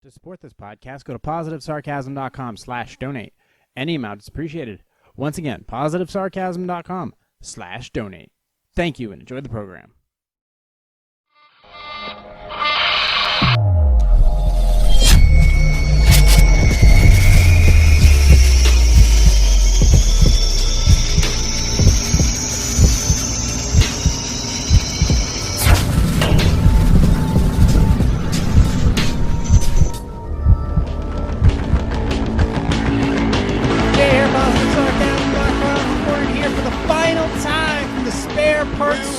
To support this podcast, go to positivesarcasm.com/donate. Any amount is appreciated. Once again, positivesarcasm.com/donate. Thank you and enjoy the program.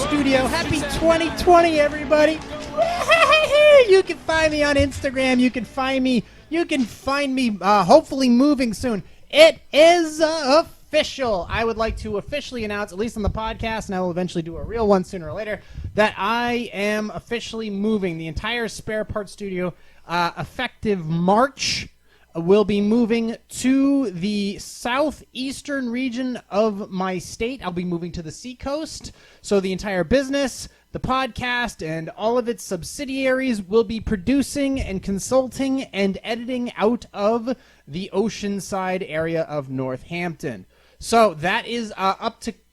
Studio. Happy 2020, everybody. You can find me on Instagram. You can find me hopefully moving soon. It is official. I would like to officially announce, at least on the podcast, and I will eventually do a real one sooner or later, that I am officially moving. The entire Spare Parts Studio, effective March, will be moving to the southeastern region of my state. I'll be moving to the seacoast. So the entire business, the podcast, and all of its subsidiaries will be producing and consulting and editing out of the Oceanside area of Northampton. So that is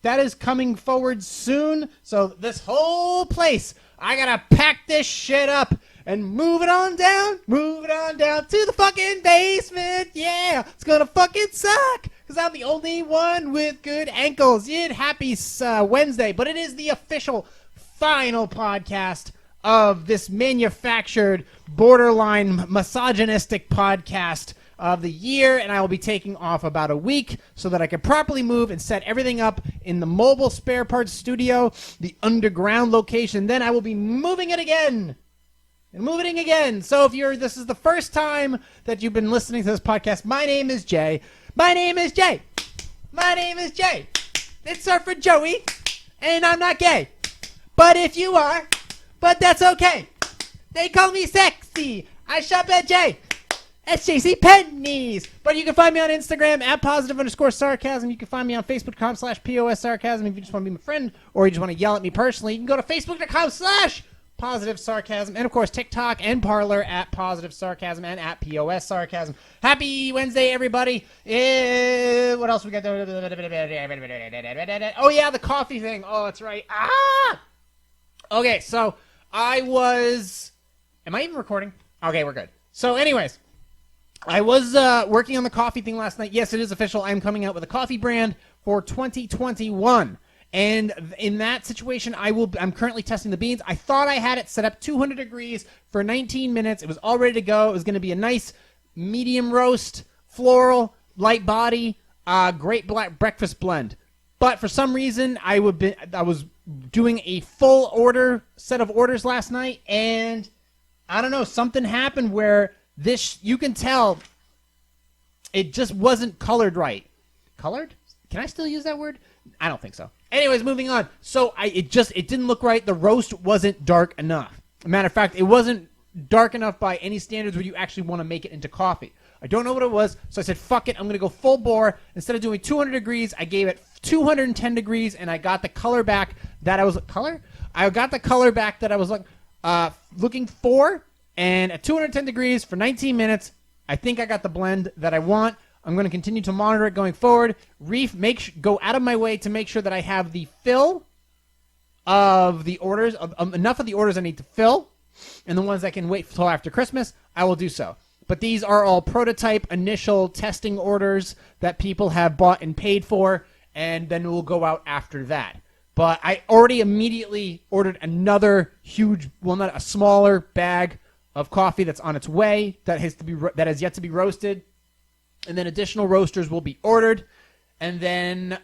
that is coming forward soon. So this whole place, I gotta pack this shit up and move it on down to the fucking basement. Yeah, it's gonna fucking suck, because I'm the only one with good ankles. Yeah, happy Wednesday, but it is the official final podcast of this manufactured, borderline misogynistic podcast of the year, and I will be taking off about a week so that I can properly move and set everything up in the mobile Spare Parts Studio, the underground location. Then I will be moving it again. So if this is the first time that you've been listening to this podcast, my name is Jay. It's for Joey, and I'm not gay. But if you are, but that's okay. They call me sexy. I shop at JCPenney's. But you can find me on Instagram at @positive_sarcasm. You can find me on Facebook.com/POS sarcasm if you just want to be my friend, or you just want to yell at me personally. You can go to Facebook.com/Positive Sarcasm, and of course TikTok and Parler at Positive Sarcasm and at POS Sarcasm. Happy Wednesday, everybody. What else we got? Oh yeah, the coffee thing. Oh, that's right. Okay, so am I even recording? Okay, we're good. So anyways, I was working on the coffee thing last night. Yes, it is official. I'm coming out with a coffee brand for 2021. And in that situation, I'm currently testing the beans. I thought I had it set up 200 degrees for 19 minutes. It was all ready to go. It was going to be a nice medium roast, floral, light body, great black breakfast blend. But for some reason, I was doing a full set of orders last night, and I don't know, something happened where you can tell it just wasn't colored right. Colored? Can I still use that word? I don't think so. Anyways, moving on. So it didn't look right. The roast wasn't dark enough. Matter of fact, it wasn't dark enough by any standards where you actually want to make it into coffee. I don't know what it was, so I said, fuck it, I'm going to go full bore. Instead of doing 200 degrees, I gave it 210 degrees, and I got the color back that I was... Color? I got the color back that I was looking for, and at 210 degrees for 19 minutes, I think I got the blend that I want. I'm going to continue to monitor it going forward. Go out of my way to make sure that I have the fill of the orders, enough of the orders I need to fill, and the ones that can wait until after Christmas, I will do so. But these are all prototype initial testing orders that people have bought and paid for, and then we'll go out after that. But I already immediately ordered another a smaller bag of coffee that's on its way that has yet to be roasted. And then additional roasters will be ordered. And then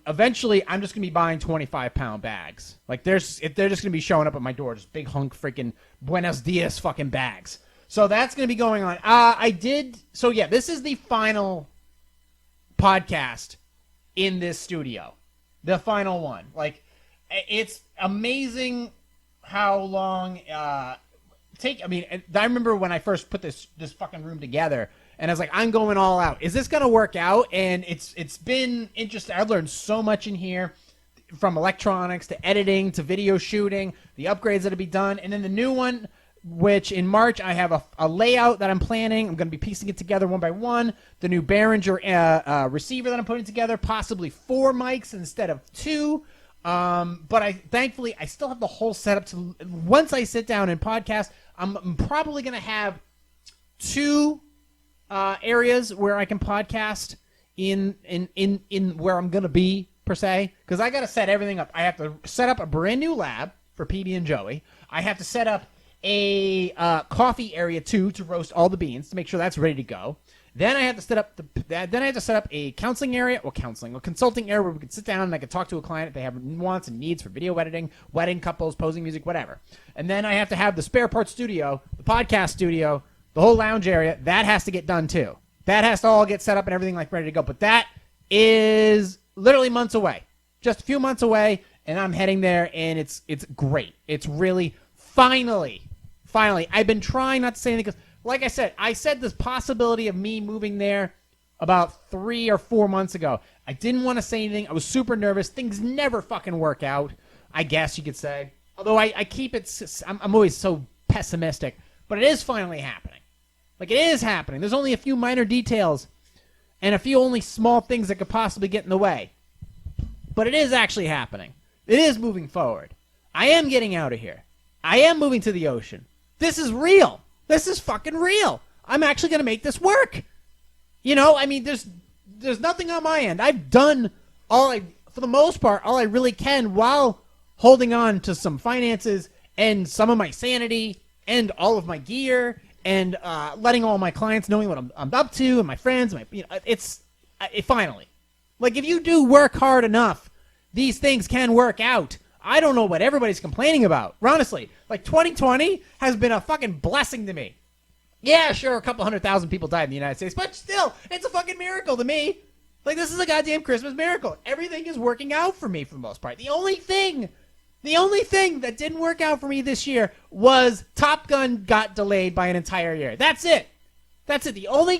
eventually I'm just going to be buying 25-pound bags. They're just going to be showing up at my door. Just big hunk freaking Buenos Dias fucking bags. So that's going to be going on. So yeah, this is the final podcast in this studio. The final one. It's amazing how long... I remember when I first put this fucking room together, and I was like, I'm going all out. Is this going to work out? And it's been interesting. I've learned so much in here, from electronics to editing to video shooting, the upgrades that'll be done. And then the new one, which in March I have a layout that I'm planning. I'm going to be piecing it together one by one. The new Behringer receiver that I'm putting together, possibly 4 mics instead of 2. But thankfully I still have the whole setup to. Once I sit down and podcast, I'm probably going to have 2 areas where I can podcast in where I'm going to be per se, because I got to set everything up. I have to set up a brand new lab for PB and Joey. I have to set up a coffee area too to roast all the beans to make sure that's ready to go. Then I have to set up a consulting area where we can sit down and I can talk to a client if they have wants and needs for video editing, wedding couples, posing music, whatever. And then I have to have the spare part studio, the podcast studio, the whole lounge area. That has to get done too. That has to all get set up and everything like ready to go. But that is literally months away, just a few months away, and I'm heading there, and it's great. It's really finally. I've been trying not to say anything because, like I said this possibility of me moving there about 3 or 4 months ago. I didn't want to say anything. I was super nervous. Things never fucking work out, I guess you could say. Although I keep it, I'm always so pessimistic, but it is finally happening. Like, it is happening. There's only a few minor details and a few only small things that could possibly get in the way. But it is actually happening. It is moving forward. I am getting out of here. I am moving to the ocean. This is real. This is fucking real. I'm actually going to make this work. You know, I mean, there's nothing on my end. I've done for the most part, all I really can while holding on to some finances and some of my sanity and all of my gear and letting all my clients knowing what I'm up to and my friends. It finally. Like, if you do work hard enough, these things can work out. I don't know what everybody's complaining about. Honestly, like 2020 has been a fucking blessing to me. Yeah, sure, a couple 100,000 people died in the United States, but still, it's a fucking miracle to me. Like, this is a goddamn Christmas miracle. Everything is working out for me for the most part. The only thing that didn't work out for me this year was Top Gun got delayed by an entire year. That's it. The only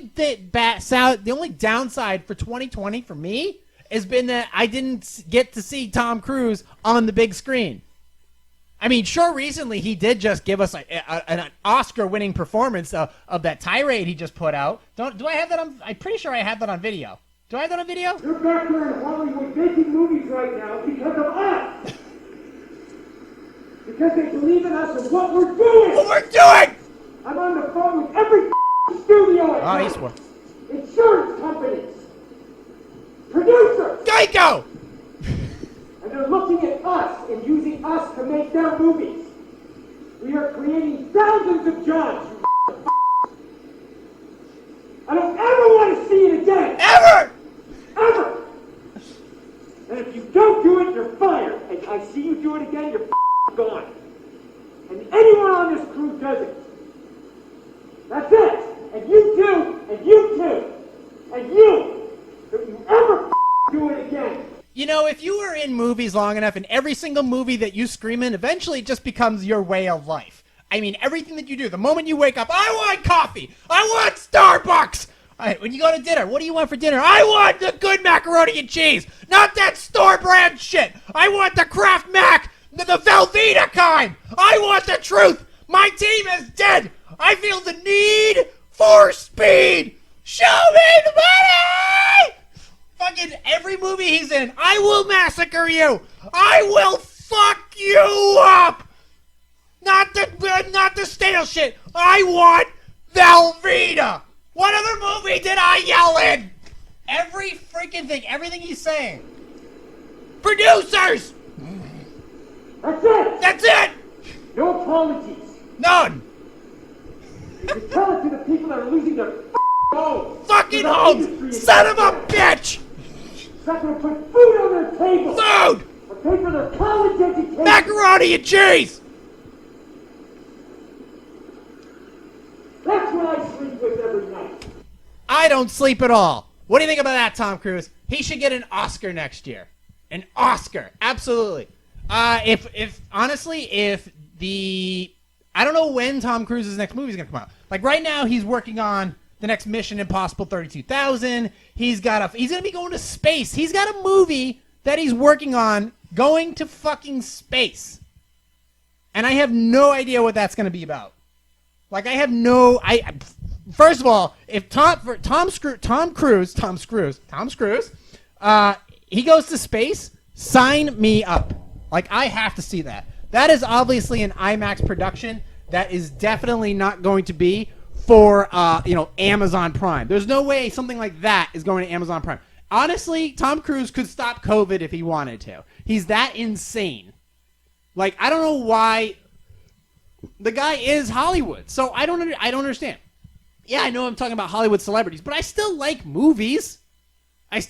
downside for 2020 for me has been that I didn't get to see Tom Cruise on the big screen. I mean, sure, recently he did just give us an Oscar-winning performance of that tirade he just put out. Do I have that on? I'm pretty sure I have that on video. Do I have that on video? You're back here in Hollywood making movies right now because of us. Because they believe in us and what we're doing. What we're doing! I'm on the phone with every studio. Oh, he swore. Insurance companies. Producers. Geico! And they're looking at us and using us to make their movies. We are creating thousands of jobs, you I don't ever want to see it again. Ever! Ever! And if you don't do it, you're fired. And I see you do it again, you're gone. And anyone on this crew does it. That's it. And you too, and you too, and you. Don't you ever do it again. You know, if you were in movies long enough, and every single movie that you scream in, eventually it just becomes your way of life. I mean, everything that you do, the moment you wake up, I want coffee! I want Starbucks! All right, when you go to dinner, what do you want for dinner? I want the good macaroni and cheese! Not that store brand shit! I want the Kraft Mac! The Velveeta kind! I want the truth! My team is dead! I feel the need for speed! Show me the money! Fucking every movie he's in, I will massacre you! I will fuck you up! Not the stale shit! I want Velveeta! What other movie did I yell in? Every freaking thing, everything he's saying. Producers! That's it! That's it! No apologies. None! You can tell it to the people that are losing their homes. Fucking homes! Son of a bitch! It's not gonna put food on their table! Food! Or pay for their college education! Macaroni and cheese! That's what I sleep with every night. I don't sleep at all. What do you think about that, Tom Cruise? He should get an Oscar next year. An Oscar. Absolutely. If I don't know when Tom Cruise's next movie is going to come out. Like right now, he's working on the next Mission Impossible 32,000. He's going to be going to space. He's got a movie that he's working on going to fucking space. And I have no idea what that's going to be about. Like, I have no. First of all, if Tom Cruise, he goes to space, sign me up. Like, I have to see that. That is obviously an IMAX production. That is definitely not going to be for Amazon Prime. There's no way something like that is going to Amazon Prime. Honestly, Tom Cruise could stop COVID if he wanted to. He's that insane. Like, I don't know why. The guy is Hollywood, so I don't understand. Yeah, I know I'm talking about Hollywood celebrities, but I still like movies. And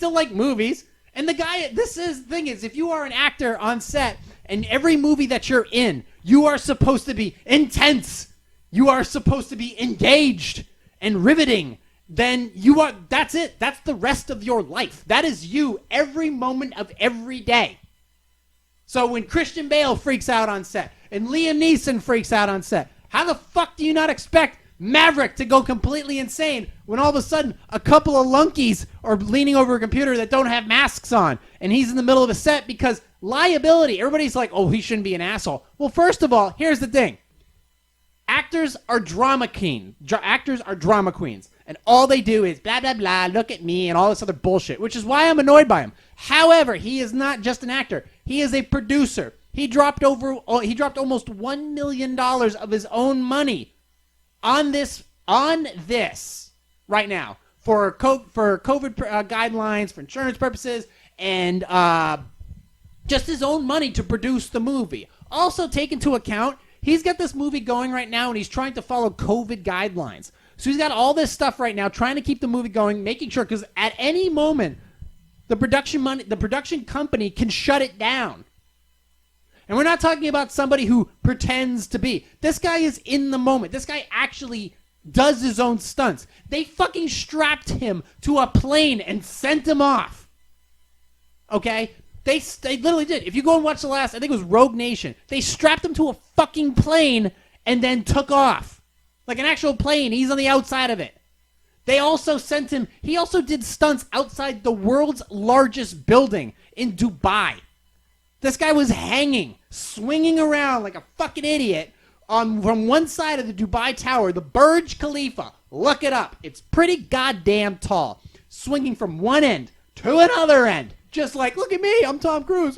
the guy, the thing is, if you are an actor on set, and every movie that you're in, you are supposed to be intense. You are supposed to be engaged and riveting. Then that's it. That's the rest of your life. That is you every moment of every day. So when Christian Bale freaks out on set, and Liam Neeson freaks out on set, how the fuck do you not expect Maverick to go completely insane when all of a sudden a couple of lunkies are leaning over a computer that don't have masks on, and he's in the middle of a set because liability. Everybody's like, oh, he shouldn't be an asshole. Well, first of all, here's the thing. Actors are drama queens. And all they do is blah, blah, blah, look at me, and all this other bullshit, which is why I'm annoyed by him. However, he is not just an actor. He is a producer. He dropped almost $1 million of his own money on this right now for COVID guidelines, for insurance purposes, and just his own money to produce the movie. Also, take into account, he's got this movie going right now, and he's trying to follow COVID guidelines. So he's got all this stuff right now, trying to keep the movie going, making sure, because at any moment, the production company can shut it down. And we're not talking about somebody who pretends to be. This guy is in the moment. This guy actually does his own stunts. They fucking strapped him to a plane and sent him off. Okay? They literally did. If you go and watch the last, I think it was Rogue Nation, they strapped him to a fucking plane and then took off. Like an actual plane. He's on the outside of it. They also sent him, he also did stunts outside the world's largest building in Dubai. This guy was hanging, swinging around like a fucking idiot from one side of the Dubai Tower, the Burj Khalifa. Look it up. It's pretty goddamn tall. Swinging from one end to another end. Just like, look at me, I'm Tom Cruise.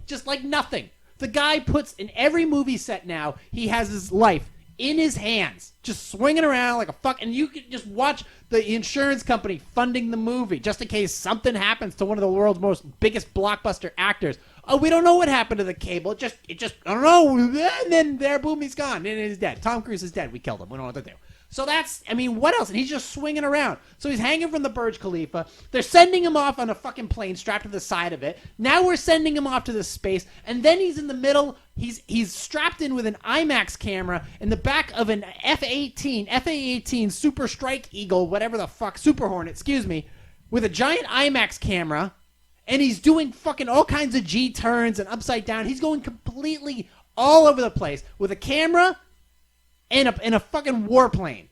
Just like nothing. The guy puts, in every movie set now, he has his life in his hands, just swinging around like a fuck, and you can just watch the insurance company funding the movie just in case something happens to one of the world's biggest blockbuster actors. Oh, we don't know what happened to the cable. It just, I don't know. And then there, boom, he's gone. And he's dead. Tom Cruise is dead. We killed him. We don't know what to do. So what else? And he's just swinging around. So he's hanging from the Burj Khalifa. They're sending him off on a fucking plane strapped to the side of it. Now we're sending him off to the space. And then he's in the middle. He's strapped in with an IMAX camera in the back of an FA-18 Super Strike Eagle, whatever the fuck, Super Hornet, excuse me, with a giant IMAX camera. And he's doing fucking all kinds of G-turns and upside down. He's going completely all over the place with a camera and a fucking warplane.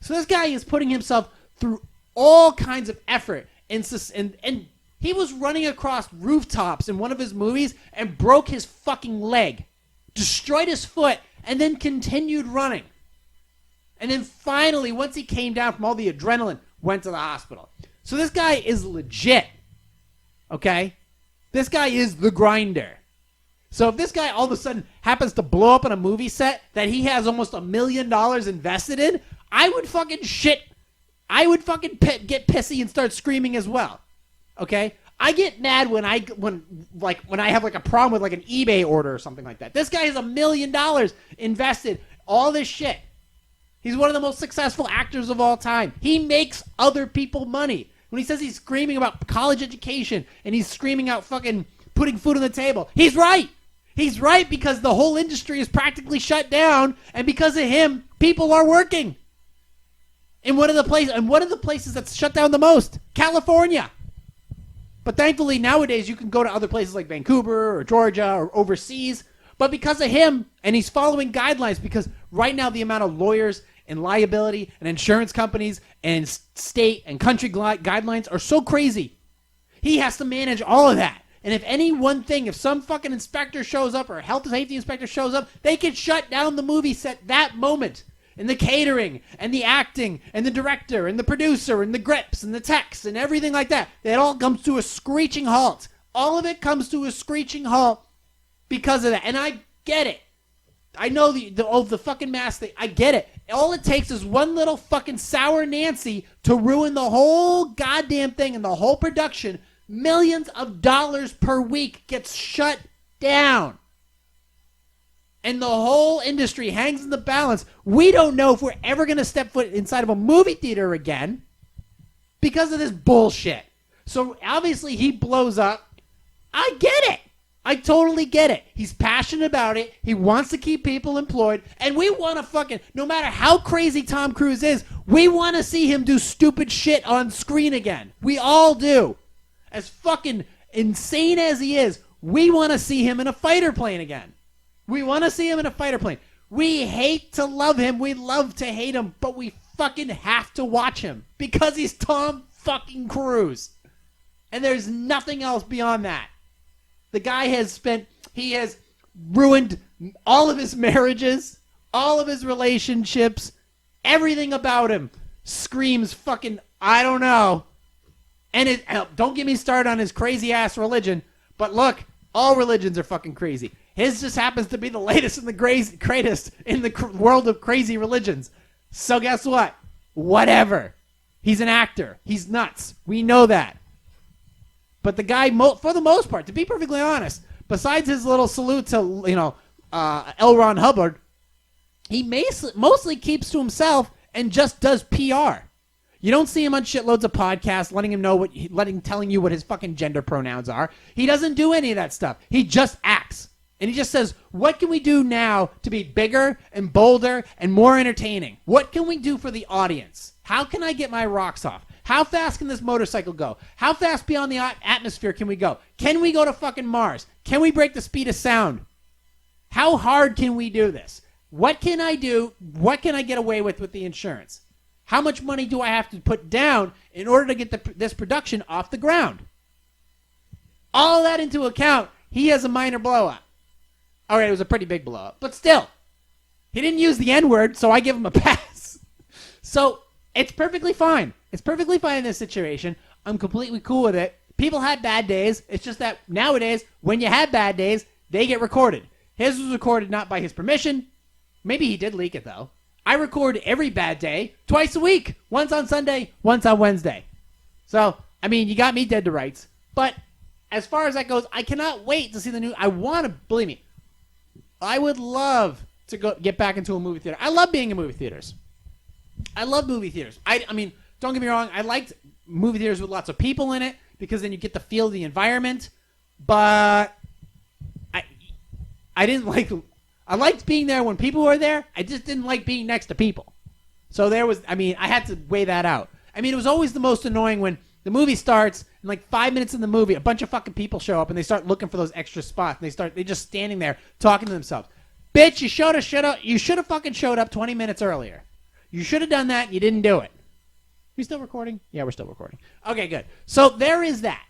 So this guy is putting himself through all kinds of effort. And he was running across rooftops in one of his movies and broke his fucking leg. Destroyed his foot and then continued running. And then finally, once he came down from all the adrenaline, went to the hospital. So this guy is legit. Okay? This guy is the grinder. So if this guy all of a sudden happens to blow up on a movie set that he has almost $1 million invested in, I would fucking shit. I would fucking get pissy and start screaming as well. Okay? I get mad when I have like a problem with like an eBay order or something like that. This guy has $1 million invested, all this shit. He's one of the most successful actors of all time. He makes other people money. When he says he's screaming about college education and he's screaming out fucking putting food on the table, he's right. He's right because the whole industry is practically shut down, and because of him, people are working. And one of the places that's shut down the most, California. But thankfully nowadays you can go to other places like Vancouver or Georgia or overseas. But because of him, and he's following guidelines, because right now the amount of lawyers and liability and insurance companies and state and country guidelines are so crazy. He has to manage all of that. And if some fucking inspector shows up or a health and safety inspector shows up, they can shut down the movie set that moment. and the catering and the acting and the director and the producer and the grips and the text and everything like that. It all comes to a screeching halt. All of it comes to a screeching halt because of that. And I get it. I know the fucking mask thing. I get it. All it takes is one little fucking sour Nancy to ruin the whole goddamn thing and the whole production. Millions of dollars per week gets shut down. And the whole industry hangs in the balance. We don't know if we're ever going to step foot inside of a movie theater again because of this bullshit. So obviously he blows up. I get it. I totally get it. He's passionate about it. He wants to keep people employed. And we want to fucking, no matter how crazy Tom Cruise is, we want to see him do stupid shit on screen again. We all do. As fucking insane as he is, we want to see him in a fighter plane again. We want to see him in a fighter plane. We hate to love him. We love to hate him. But we fucking have to watch him. Because he's Tom fucking Cruise. And there's nothing else beyond that. The guy he has ruined all of his marriages, all of his relationships. Everything about him screams fucking, I don't know. And don't get me started on his crazy ass religion. But look, all religions are fucking crazy. His just happens to be the latest and the greatest in the world of crazy religions. So guess what? Whatever. He's an actor. He's nuts. We know that. But the guy, for the most part, to be perfectly honest, besides his little salute to, L. Ron Hubbard, he mostly keeps to himself and just does PR. You don't see him on shitloads of podcasts telling you what his fucking gender pronouns are. He doesn't do any of that stuff. He just acts. And he just says, what can we do now to be bigger and bolder and more entertaining? What can we do for the audience? How can I get my rocks off? How fast can this motorcycle go? How fast beyond the atmosphere can we go? Can we go to fucking Mars? Can we break the speed of sound? How hard can we do this? What can I do? What can I get away with the insurance? How much money do I have to put down in order to get this production off the ground? All that into account, he has a minor blow-up. All right, it was a pretty big blow-up, but still, he didn't use the N-word, so I give him a pass. So it's perfectly fine. It's perfectly fine in this situation. I'm completely cool with it. People had bad days. It's just that nowadays, when you have bad days, they get recorded. His was recorded not by his permission. Maybe he did leak it, though. I record every bad day twice a week. Once on Sunday, once on Wednesday. So, I mean, you got me dead to rights. But as far as that goes, I cannot wait to see the new... believe me, I would love to get back into a movie theater. I love being in movie theaters. I love movie theaters. I mean, don't get me wrong. I liked movie theaters with lots of people in it because then you get to feel the environment. But I didn't like... I liked being there when people were there. I just didn't like being next to people. So I had to weigh that out. I mean, it was always the most annoying when the movie starts and like 5 minutes in the movie, a bunch of fucking people show up and they start looking for those extra spots. And they're just standing there talking to themselves. Bitch, you should have fucking showed up 20 minutes earlier. You should have done that and you didn't do it. We still recording? Yeah, we're still recording. Okay, good. So there is that.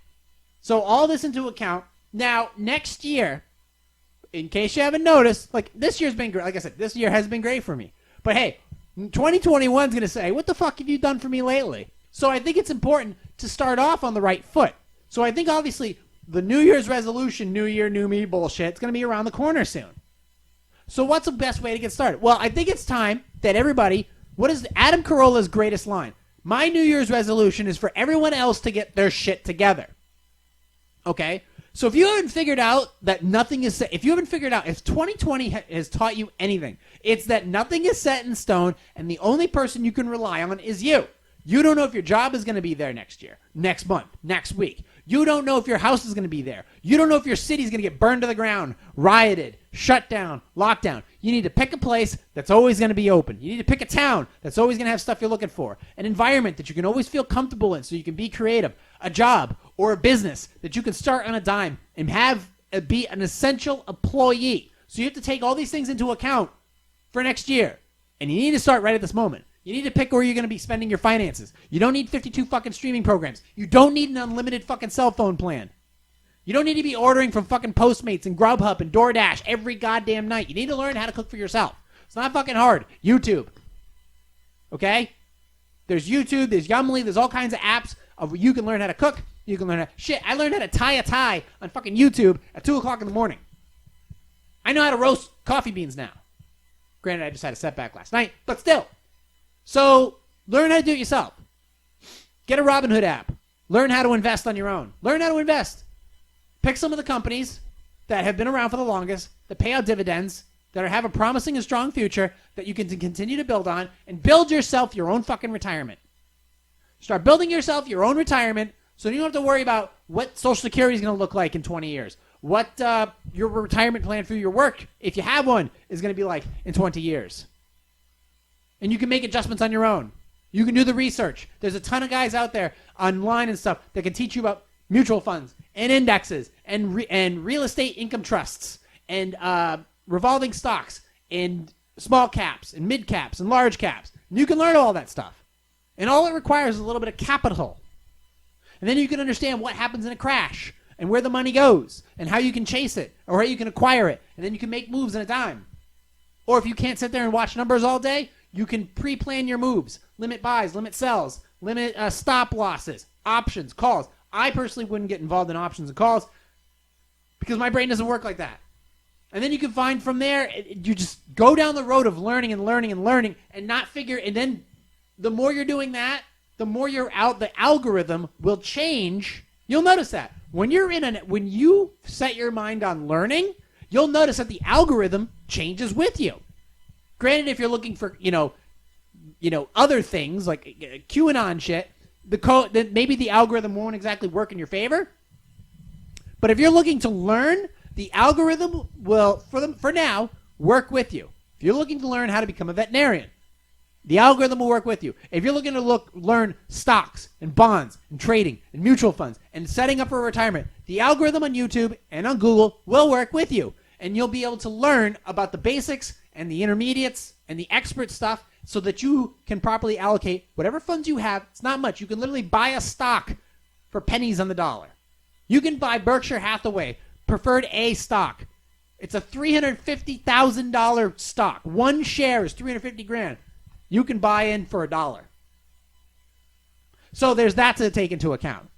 So all this into account. Now, next year, in case you haven't noticed, like this year's been great. Like I said, this year has been great for me. But hey, 2021 is going to say, what the fuck have you done for me lately? So I think it's important to start off on the right foot. So I think obviously the New Year's resolution, New Year, New Me bullshit, it's going to be around the corner soon. So what's the best way to get started? Well, I think it's time that everybody, what is Adam Carolla's greatest line? My New Year's resolution is for everyone else to get their shit together. Okay? So if you haven't figured out that nothing is set, if 2020 has taught you anything, it's that nothing is set in stone and the only person you can rely on is you. You don't know if your job is going to be there next year, next month, next week. You don't know if your house is going to be there. You don't know if your city is going to get burned to the ground, rioted, shut down, locked down. You need to pick a place that's always going to be open. You need to pick a town that's always going to have stuff you're looking for. An environment that you can always feel comfortable in so you can be creative. A job or a business that you can start on a dime and have be an essential employee. So you have to take all these things into account for next year. And you need to start right at this moment. You need to pick where you're going to be spending your finances. You don't need 52 fucking streaming programs. You don't need an unlimited fucking cell phone plan. You don't need to be ordering from fucking Postmates and Grubhub and DoorDash every goddamn night. You need to learn how to cook for yourself. It's not fucking hard. YouTube. Okay? There's YouTube, there's Yummly, there's all kinds of apps of you can learn how to cook. You can learn how... Shit, I learned how to tie a tie on fucking YouTube at 2 o'clock in the morning. I know how to roast coffee beans now. Granted, I just had a setback last night, but still. So, learn how to do it yourself. Get a Robinhood app. Learn how to invest on your own. Learn how to invest. Pick some of the companies that have been around for the longest, that pay out dividends, that have a promising and strong future that you can continue to build on, and build yourself your own fucking retirement. Start building yourself your own retirement so you don't have to worry about what Social Security is going to look like in 20 years. What your retirement plan for your work, if you have one, is going to be like in 20 years. And you can make adjustments on your own. You can do the research. There's a ton of guys out there online and stuff that can teach you about mutual funds and indexes and real estate income trusts and revolving stocks and small caps and mid caps and large caps. And you can learn all that stuff. And all it requires is a little bit of capital. And then you can understand what happens in a crash and where the money goes and how you can chase it or how you can acquire it. And then you can make moves in a dime. Or if you can't sit there and watch numbers all day, you can pre-plan your moves. Limit buys, limit sells, limit stop losses, options, calls. I personally wouldn't get involved in options and calls because my brain doesn't work like that. And then you can find from there, you just go down the road of learning and learning and learning and not figure. And then the more you're doing that, the more you're out, the algorithm will change. You'll notice that. When you set your mind on learning, you'll notice that the algorithm changes with you. Granted, if you're looking for, other things like QAnon shit, then maybe the algorithm won't exactly work in your favor. But if you're looking to learn, the algorithm will, for now, work with you. If you're looking to learn how to become a veterinarian, the algorithm will work with you. If you're looking to learn stocks and bonds and trading and mutual funds and setting up for retirement, the algorithm on YouTube and on Google will work with you. And you'll be able to learn about the basics and the intermediates and the expert stuff so that you can properly allocate whatever funds you have. It's not much. You can literally buy a stock for pennies on the dollar. You can buy Berkshire Hathaway Preferred A stock. It's a $350,000 stock. One share is $350,000. You can buy in for $1. So there's that to take into account.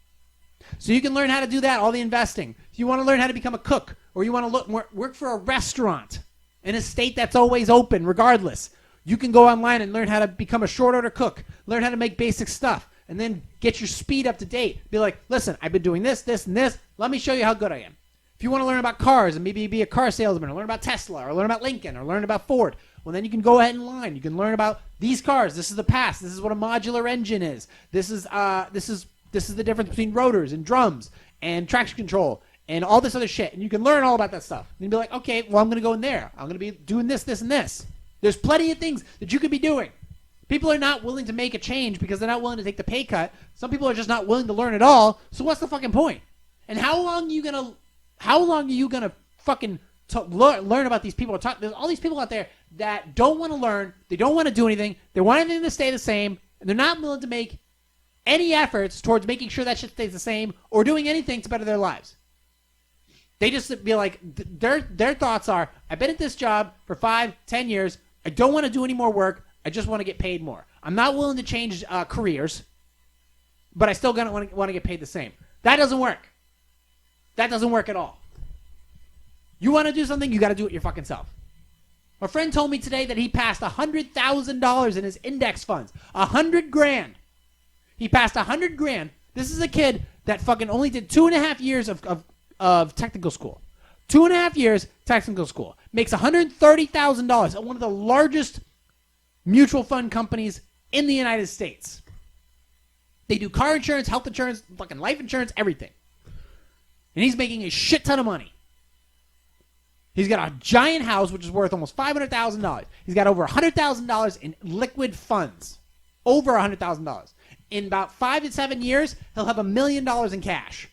So you can learn how to do that, all the investing. If you want to learn how to become a cook, or you want to work for a restaurant in a state that's always open, regardless, you can go online and learn how to become a short order cook, learn how to make basic stuff, and then get your speed up to date. Be like, listen, I've been doing this, this, and this. Let me show you how good I am. If you want to learn about cars and maybe be a car salesman, or learn about Tesla, or learn about Lincoln, or learn about Ford, well, then you can go ahead and line. You can learn about these cars. This is the past. This is what a modular engine is. This is the difference between rotors and drums and traction control and all this other shit. And you can learn all about that stuff. And you'll be like, okay, well, I'm going to go in there. I'm going to be doing this, this, and this. There's plenty of things that you could be doing. People are not willing to make a change because they're not willing to take the pay cut. Some people are just not willing to learn at all. So what's the fucking point? And how long are you gonna fucking learn about these people? There's all these people out there that don't want to learn. They don't want to do anything. They want everything to stay the same, and they're not willing to make any efforts towards making sure that shit stays the same or doing anything to better their lives. They just be like, their thoughts are, I've been at this job for 5-10 years. I don't want to do any more work. I just want to get paid more. I'm not willing to change careers, but I still want to get paid the same. That doesn't work. That doesn't work at all. You want to do something, you got to do it your fucking self. My friend told me today that he passed $100,000 in his index funds. $100,000. He passed $100,000. This is a kid that fucking only did 2.5 years of technical school. 2.5 years technical school. Makes $130,000 at one of the largest mutual fund companies in the United States. They do car insurance, health insurance, fucking life insurance, everything. And he's making a shit ton of money. He's got a giant house, which is worth almost $500,000. He's got over $100,000 in liquid funds. Over $100,000. In about 5 to 7 years, he'll have $1 million in cash.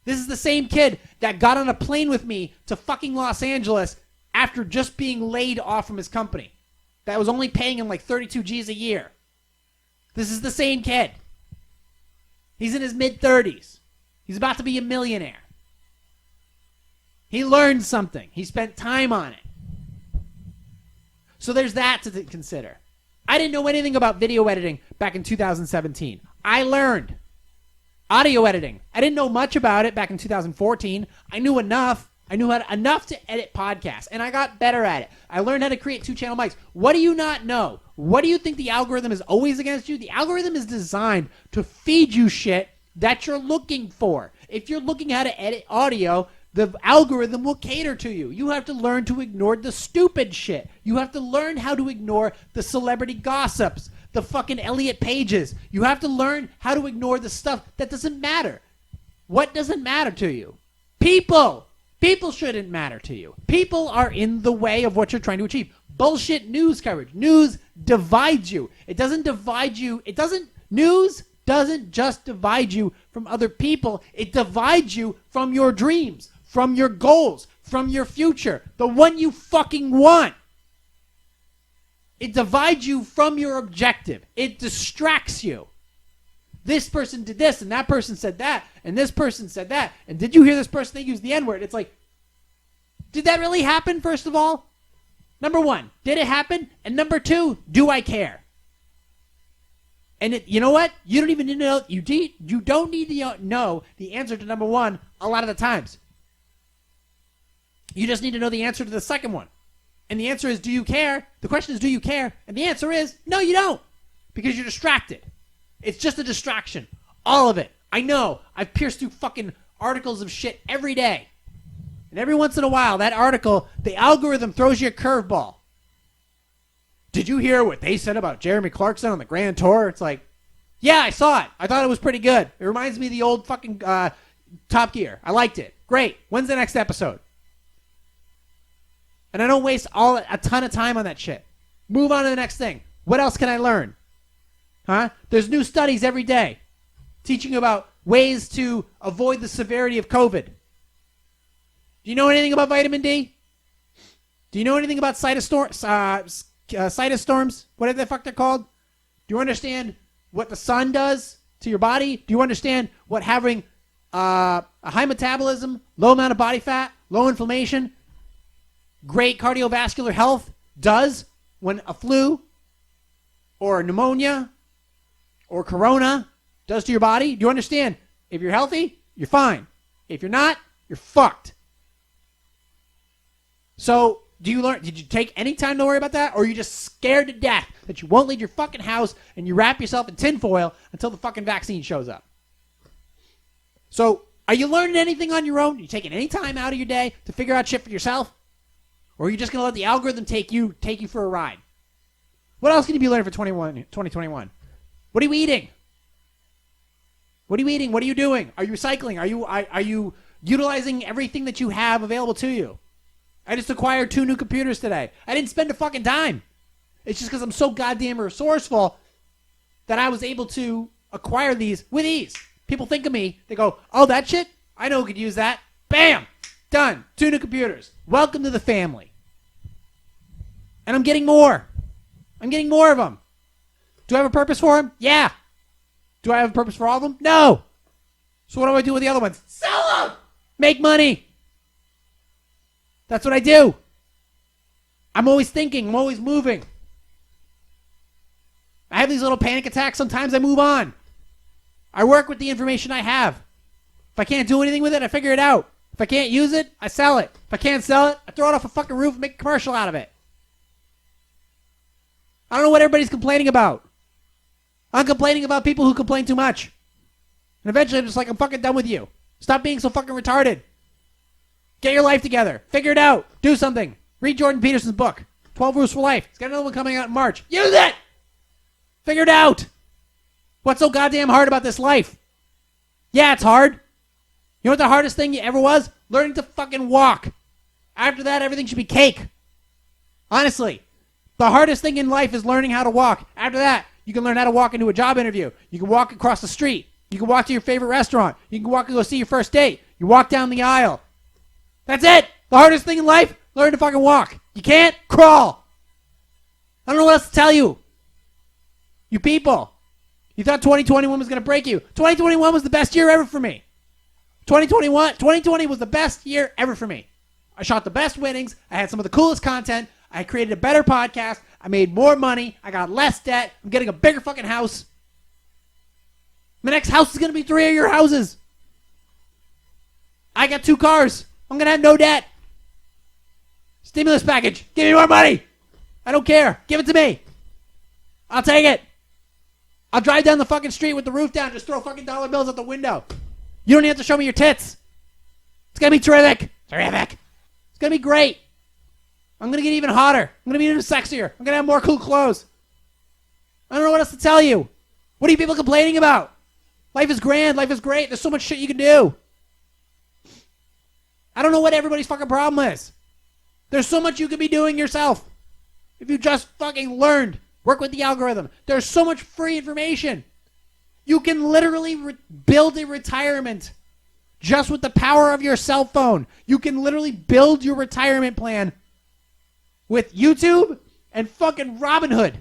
This is the same kid that got on a plane with me to fucking Los Angeles after just being laid off from his company. That was only paying him like 32 G's a year. This is the same kid. He's in his mid-30s. He's about to be a millionaire. He learned something. He spent time on it. So there's that to consider. I didn't know anything about video editing back in 2017. I learned audio editing. I didn't know much about it back in 2014. I knew enough. I knew enough to edit podcasts, and I got better at it. I learned how to create 2-channel mics. What do you not know? What do you think the algorithm is always against you? The algorithm is designed to feed you shit that you're looking for. If you're looking how to edit audio, the algorithm will cater to you. You have to learn to ignore the stupid shit. You have to learn how to ignore the celebrity gossips, the fucking Elliot Pages. You have to learn how to ignore the stuff that doesn't matter. What doesn't matter to you? People. People shouldn't matter to you. People are in the way of what you're trying to achieve. Bullshit news coverage. News divides you. It doesn't divide you. News doesn't just divide you from other people. It divides you from your dreams, from your goals, from your future, the one you fucking want. It divides you from your objective. It distracts you. This person did this, and that person said that, and this person said that. And did you hear this person? They used the N-word. It's like, did that really happen, first of all? Number one, did it happen? And number two, do I care? And you know what? You don't even need to know. You don't need to know the answer to number one a lot of the times. You just need to know the answer to the second one. And the answer is, do you care? The question is, do you care? And the answer is, no, you don't. Because you're distracted. It's just a distraction. All of it. I know. I've pierced through fucking articles of shit every day. And every once in a while, that article, the algorithm throws you a curveball. Did you hear what they said about Jeremy Clarkson on the Grand Tour? It's like, yeah, I saw it. I thought it was pretty good. It reminds me of the old fucking Top Gear. I liked it. Great. When's the next episode? And I don't waste a ton of time on that shit. Move on to the next thing. What else can I learn? Huh? There's new studies every day teaching about ways to avoid the severity of COVID. Do you know anything about vitamin D? Do you know anything about cytostorms? What the fuck they're called? Do you understand what the sun does to your body? Do you understand what having a high metabolism, low amount of body fat, low inflammation, great cardiovascular health does when a flu or pneumonia or corona does to your body? Do you understand? If you're healthy, you're fine. If you're not, you're fucked. So, did you take any time to worry about that? Or are you just scared to death that you won't leave your fucking house and you wrap yourself in tinfoil until the fucking vaccine shows up? So, are you learning anything on your own? Are you taking any time out of your day to figure out shit for yourself? Or are you just going to let the algorithm take you for a ride? What else can you be learning for 2021? What are you eating? What are you eating? What are you doing? Are you recycling? Are you utilizing everything that you have available to you? I just acquired 2 new computers today. I didn't spend a fucking dime. It's just because I'm so goddamn resourceful that I was able to acquire these with ease. People think of me. They go, oh, that shit? I know who could use that. Bam! Done. 2 new computers. Welcome to the family. And I'm getting more. I'm getting more of them. Do I have a purpose for them? Yeah. Do I have a purpose for all of them? No. So what do I do with the other ones? Sell them! Make money. That's what I do. I'm always thinking. I'm always moving. I have these little panic attacks. Sometimes I move on. I work with the information I have. If I can't do anything with it, I figure it out. If I can't use it, I sell it. If I can't sell it, I throw it off a fucking roof and make a commercial out of it. I don't know what everybody's complaining about. I'm complaining about people who complain too much. And eventually I'm just like, I'm fucking done with you. Stop being so fucking retarded. Get your life together. Figure it out. Do something. Read Jordan Peterson's book, 12 Rules for Life. He's got another one coming out in March. Use it! Figure it out. What's so goddamn hard about this life? Yeah, it's hard. You know what the hardest thing ever was? Learning to fucking walk. After that, everything should be cake. Honestly. The hardest thing in life is learning how to walk. After that, you can learn how to walk into a job interview. You can walk across the street. You can walk to your favorite restaurant. You can walk and go see your first date. You walk down the aisle. That's it. The hardest thing in life, learn to fucking walk. You can't? Crawl. I don't know what else to tell you. You people. You thought 2021 was going to break you. 2021 was the best year ever for me. 2020 was the best year ever for me. I shot the best weddings. I had some of the coolest content. I created a better podcast. I made more money. I got less debt. I'm getting a bigger fucking house. My next house is going to be 3 of your houses. I got 2 cars. I'm going to have no debt. Stimulus package. Give me more money. I don't care. Give it to me. I'll take it. I'll drive down the fucking street with the roof down. Just throw fucking dollar bills out the window. You don't even have to show me your tits. It's going to be terrific. Terrific. It's going to be great. I'm going to get even hotter. I'm going to be even sexier. I'm going to have more cool clothes. I don't know what else to tell you. What are you people complaining about? Life is grand. Life is great. There's so much shit you can do. I don't know what everybody's fucking problem is. There's so much you could be doing yourself. If you just fucking learned. Work with the algorithm. There's so much free information. You can literally build a retirement just with the power of your cell phone. You can literally build your retirement plan with YouTube and fucking Robinhood.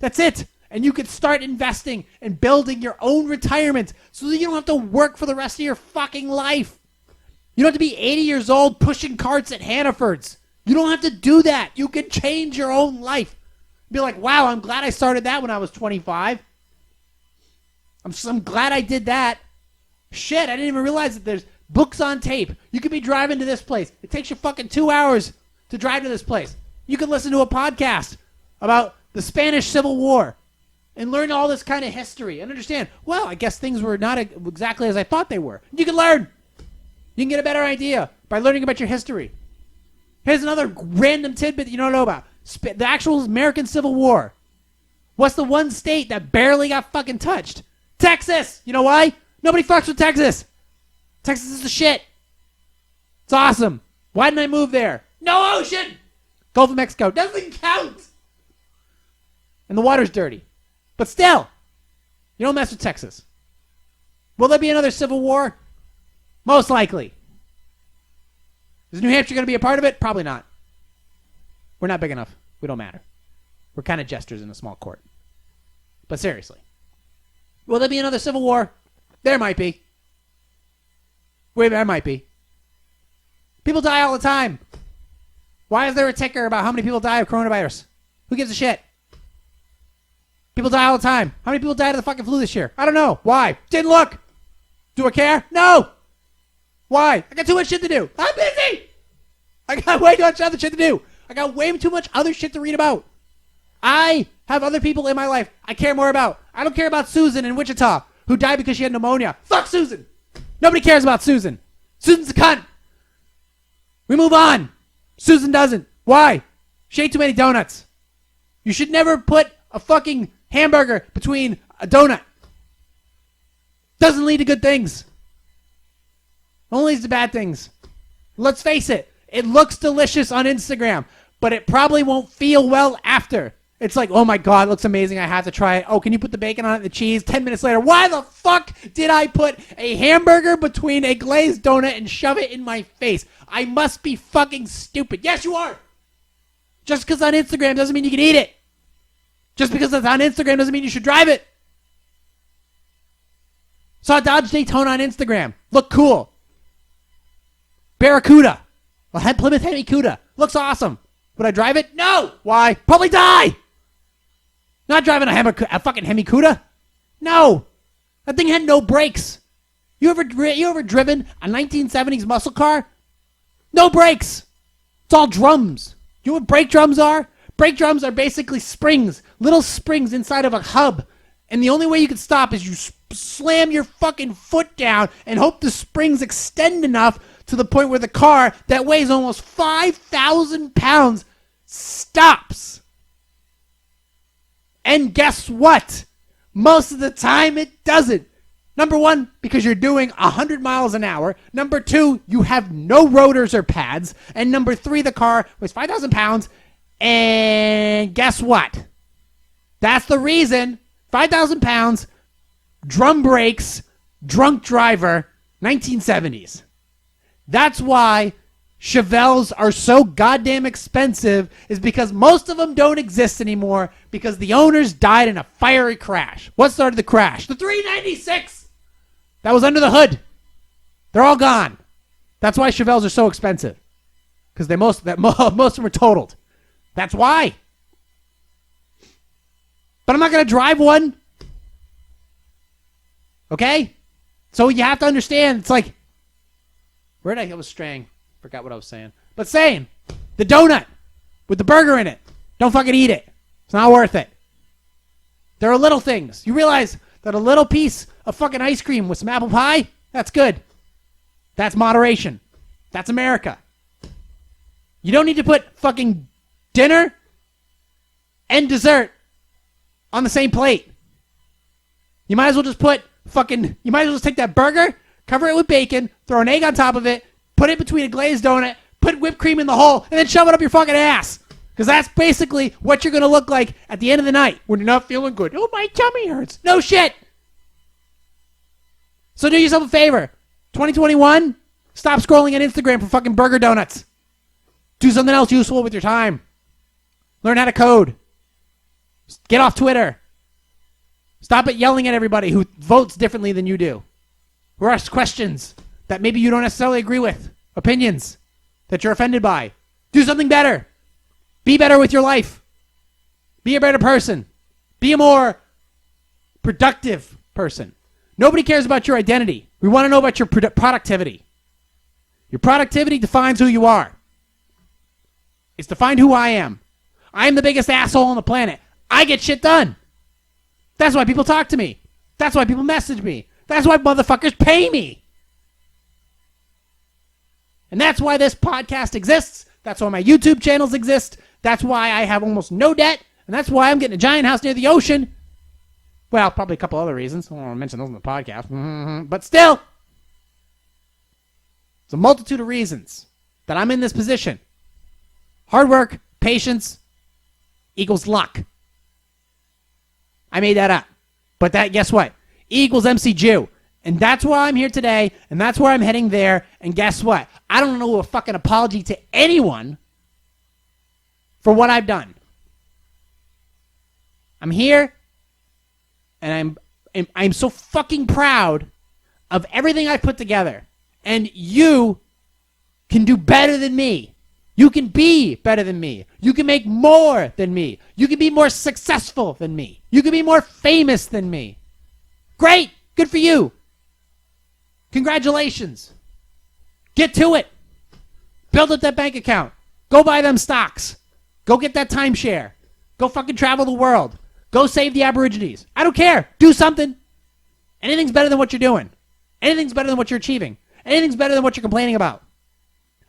That's it. And you can start investing and building your own retirement so that you don't have to work for the rest of your fucking life. You don't have to be 80 years old pushing carts at Hannaford's. You don't have to do that. You can change your own life. Be like, wow, I'm glad I started that when I was 25. I'm glad I did that. Shit, I didn't even realize that there's books on tape. You could be driving to this place. It takes you fucking 2 hours to drive to this place. You can listen to a podcast about the Spanish Civil War and learn all this kind of history and understand, well, I guess things were not exactly as I thought they were. You can learn. You can get a better idea by learning about your history. Here's another random tidbit that you don't know about. The actual American Civil War. What's the one state that barely got fucking touched? Texas! You know why? Nobody fucks with Texas. Texas is the shit. It's awesome. Why didn't I move there? No ocean! Gulf of Mexico doesn't count. And the water's dirty. But still, you don't mess with Texas. Will there be another civil war? Most likely. Is New Hampshire going to be a part of it? Probably not. We're not big enough. We don't matter. We're kind of jesters in a small court. But seriously. Will there be another civil war? There might be. There might be. People die all the time. Why is there a ticker about how many people die of coronavirus? Who gives a shit? People die all the time. How many people died of the fucking flu this year? I don't know. Why? Didn't look. Do I care? No. Why? I got too much shit to do. I'm busy. I got way too much other shit to do. I got way too much other shit to read about. I have other people in my life I care more about. I don't care about Susan in Wichita who died because she had pneumonia. Fuck Susan. Nobody cares about Susan. Susan's a cunt. We move on. Susan doesn't. Why? She ate too many donuts. You should never put a fucking hamburger between a donut. Doesn't lead to good things. Only leads to bad things. Let's face it. It looks delicious on Instagram, but it probably won't feel well after. It's like, oh my God, it looks amazing. I have to try it. Oh, can you put the bacon on it, the cheese? 10 minutes later, why the fuck did I put a hamburger between a glazed donut and shove it in my face? I must be fucking stupid. Yes, you are. Just because on Instagram doesn't mean you can eat it. Just because it's on Instagram doesn't mean you should drive it. Saw Dodge Daytona on Instagram. Look cool. Barracuda. Plymouth Hemi-Cuda. Looks awesome. Would I drive it? No. Why? Probably die. Not driving a fucking Hemi-Cuda. No. That thing had no brakes. You ever driven a 1970s muscle car? No brakes. It's all drums. You know what brake drums are? Brake drums are basically springs. Little springs inside of a hub. And the only way you can stop is you slam your fucking foot down and hope the springs extend enough to the point where the car that weighs almost 5,000 pounds stops. And guess what? Most of the time it doesn't. Number one, because you're doing 100 miles an hour. Number two, you have no rotors or pads. And number three, the car weighs 5,000 pounds. And guess what? That's the reason. 5,000 pounds, drum brakes, drunk driver, 1970s. That's why Chevelles are so goddamn expensive, is because most of them don't exist anymore because the owners died in a fiery crash. What started the crash? The 396 that was under the hood. They're all gone. That's why Chevelles are so expensive, because most of them were totaled. That's why. But I'm not going to drive one. Okay? So you have to understand, it's like, where did I was straying? Forgot what I was saying. But saying, the donut with the burger in it, don't fucking eat it. It's not worth it. There are little things. You realize that a little piece of fucking ice cream with some apple pie, that's good. That's moderation. That's America. You don't need to put fucking dinner and dessert on the same plate. You might as well just take that burger, cover it with bacon, throw an egg on top of it, put it between a glazed donut, put whipped cream in the hole, and then shove it up your fucking ass. Because that's basically what you're going to look like at the end of the night when you're not feeling good. Oh, my tummy hurts. No shit. So do yourself a favor. 2021, stop scrolling on Instagram for fucking burger donuts. Do something else useful with your time. Learn how to code. Get off Twitter. Stop yelling at everybody who votes differently than you do. Or ask questions that maybe you don't necessarily agree with. Opinions that you're offended by. Do something better. Be better with your life. Be a better person. Be a more productive person. Nobody cares about your identity. We want to know about your productivity. Your productivity defines who you are. It's defined who I am. I am the biggest asshole on the planet. I get shit done. That's why people talk to me. That's why people message me. That's why motherfuckers pay me. And that's why this podcast exists. That's why my YouTube channels exist. That's why I have almost no debt. And that's why I'm getting a giant house near the ocean. Well, probably a couple other reasons. I don't want to mention those in the podcast. But still, it's a multitude of reasons that I'm in this position. Hard work, patience, equals luck. I made that up. But that, guess what? E equals MC Jew. And that's why I'm here today, and that's where I'm heading there. And guess what? I don't owe a fucking apology to anyone for what I've done. I'm here, and I'm so fucking proud of everything I put together. And you can do better than me. You can be better than me. You can make more than me. You can be more successful than me. You can be more famous than me. Great. Good for you. Congratulations. Get to it. Build up that bank account. Go buy them stocks. Go get that timeshare. Go fucking travel the world. Go save the Aborigines. I don't care. Do something. Anything's better than what you're doing. Anything's better than what you're achieving. Anything's better than what you're complaining about.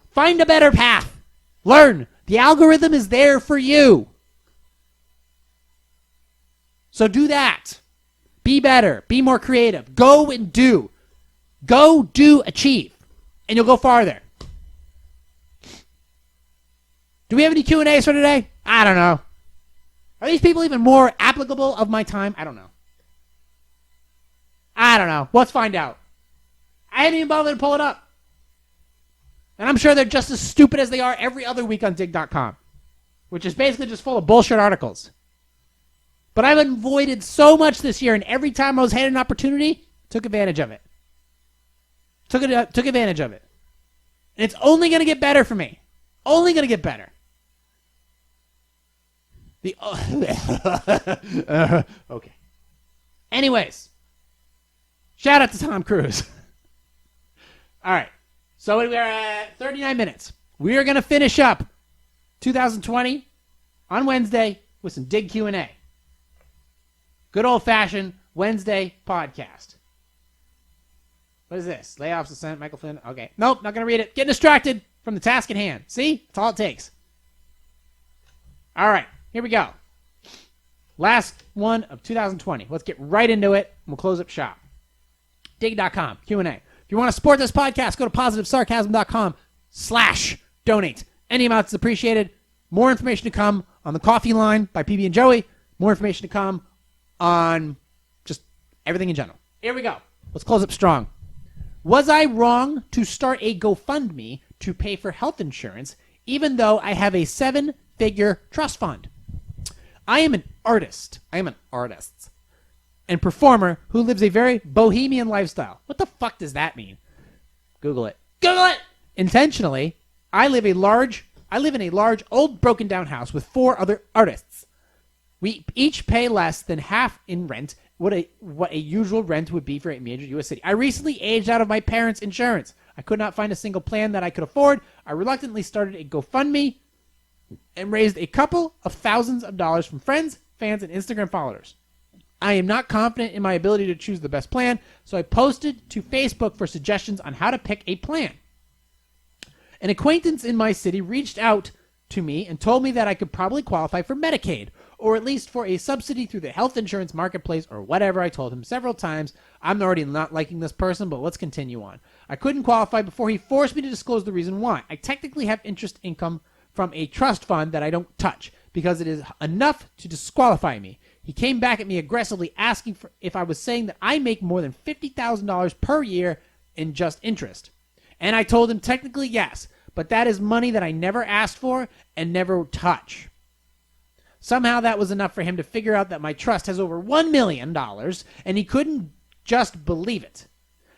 Find a better path. Learn. The algorithm is there for you. So do that. Be better. Be more creative. Go and do. Go, do, achieve. And you'll go farther. Do we have any Q&As for today? I don't know. Are these people even more applicable of my time? I don't know. Let's find out. I hadn't even bothered to pull it up. And I'm sure they're just as stupid as they are every other week on dig.com, which is basically just full of bullshit articles. But I've avoided so much this year, and every time I was handed an opportunity, took advantage of it. Took advantage of it. And it's only going to get better for me. Only going to get better. Okay. Anyways, shout out to Tom Cruise. All right. So we're at 39 minutes. We are going to finish up 2020 on Wednesday with some Dig Q&A. Good old-fashioned Wednesday podcast. What is this? Layoffs, Ascent, Michael Flynn. Okay. Nope, not going to read it. Getting distracted from the task at hand. See? That's all it takes. All right. Here we go. Last one of 2020. Let's get right into it, and we'll close up shop. Dig.com, Q&A. If you want to support this podcast, go to positivesarcasm.com/donate. Any amount is appreciated. More information to come on the coffee line by PB and Joey. More information to come on just everything in general. Here we go. Let's close up strong. Was I wrong to start a GoFundMe to pay for health insurance, even though I have a 7-figure trust fund? I am an artist. And performer who lives a very bohemian lifestyle. What the fuck does that mean? Google it. Intentionally, I live in a large, old, broken down house with 4 other artists. We each pay less than half in rent what a usual rent would be for a major U.S. city. I recently aged out of my parents' insurance. I could not find a single plan that I could afford. I reluctantly started a GoFundMe and raised a couple of thousands of dollars from friends, fans, and Instagram followers. I am not confident in my ability to choose the best plan, so I posted to Facebook for suggestions on how to pick a plan. An acquaintance in my city reached out to me and told me that I could probably qualify for Medicaid, or at least for a subsidy through the health insurance marketplace or whatever. I told him several times, I'm already not liking this person, but let's continue on. I couldn't qualify before he forced me to disclose the reason why. I technically have interest income from a trust fund that I don't touch because it is enough to disqualify me. He came back at me aggressively asking for if I was saying that I make more than $50,000 per year in just interest. And I told him technically yes, but that is money that I never asked for and never touch. Somehow that was enough for him to figure out that my trust has over $1 million, and he couldn't just believe it.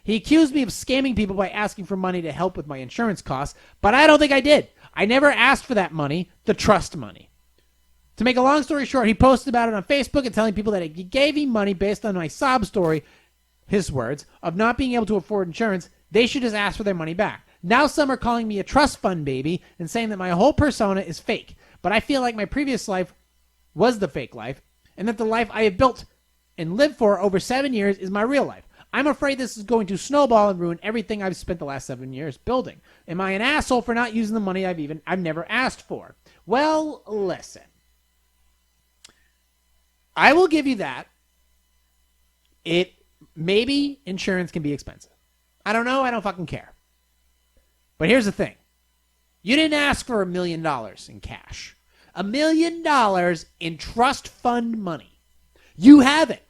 He accused me of scamming people by asking for money to help with my insurance costs, but I don't think I did. I never asked for that money, the trust money. To make a long story short, he posted about it on Facebook and telling people that he gave me money based on my sob story, his words, of not being able to afford insurance. They should just ask for their money back. Now some are calling me a trust fund baby and saying that my whole persona is fake. But I feel like my previous life was the fake life, and that the life I have built and lived for over 7 years is my real life. I'm afraid this is going to snowball and ruin everything I've spent the last 7 years building. Am I an asshole for not using the money I've never asked for? Well, listen. I will give you that. Maybe insurance can be expensive. I don't know. I don't fucking care. But here's the thing. You didn't ask for $1 million in cash. $1 million in trust fund money. You have it.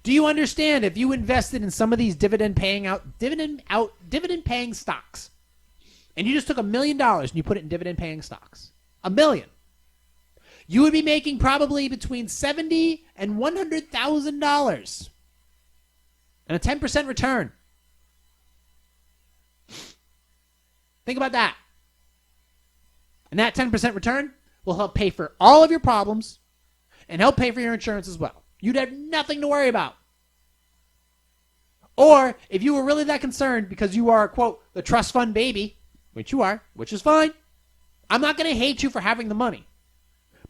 Do you understand if you invested in some of these dividend paying stocks, and you just took $1 million and you put it in dividend paying stocks, $1 million, you would be making probably between $70,000 and $100,000 and a 10% return. Think about that. And that 10% return will help pay for all of your problems and help pay for your insurance as well. You'd have nothing to worry about. Or if you were really that concerned because you are, quote, the trust fund baby, which you are, which is fine, I'm not going to hate you for having the money.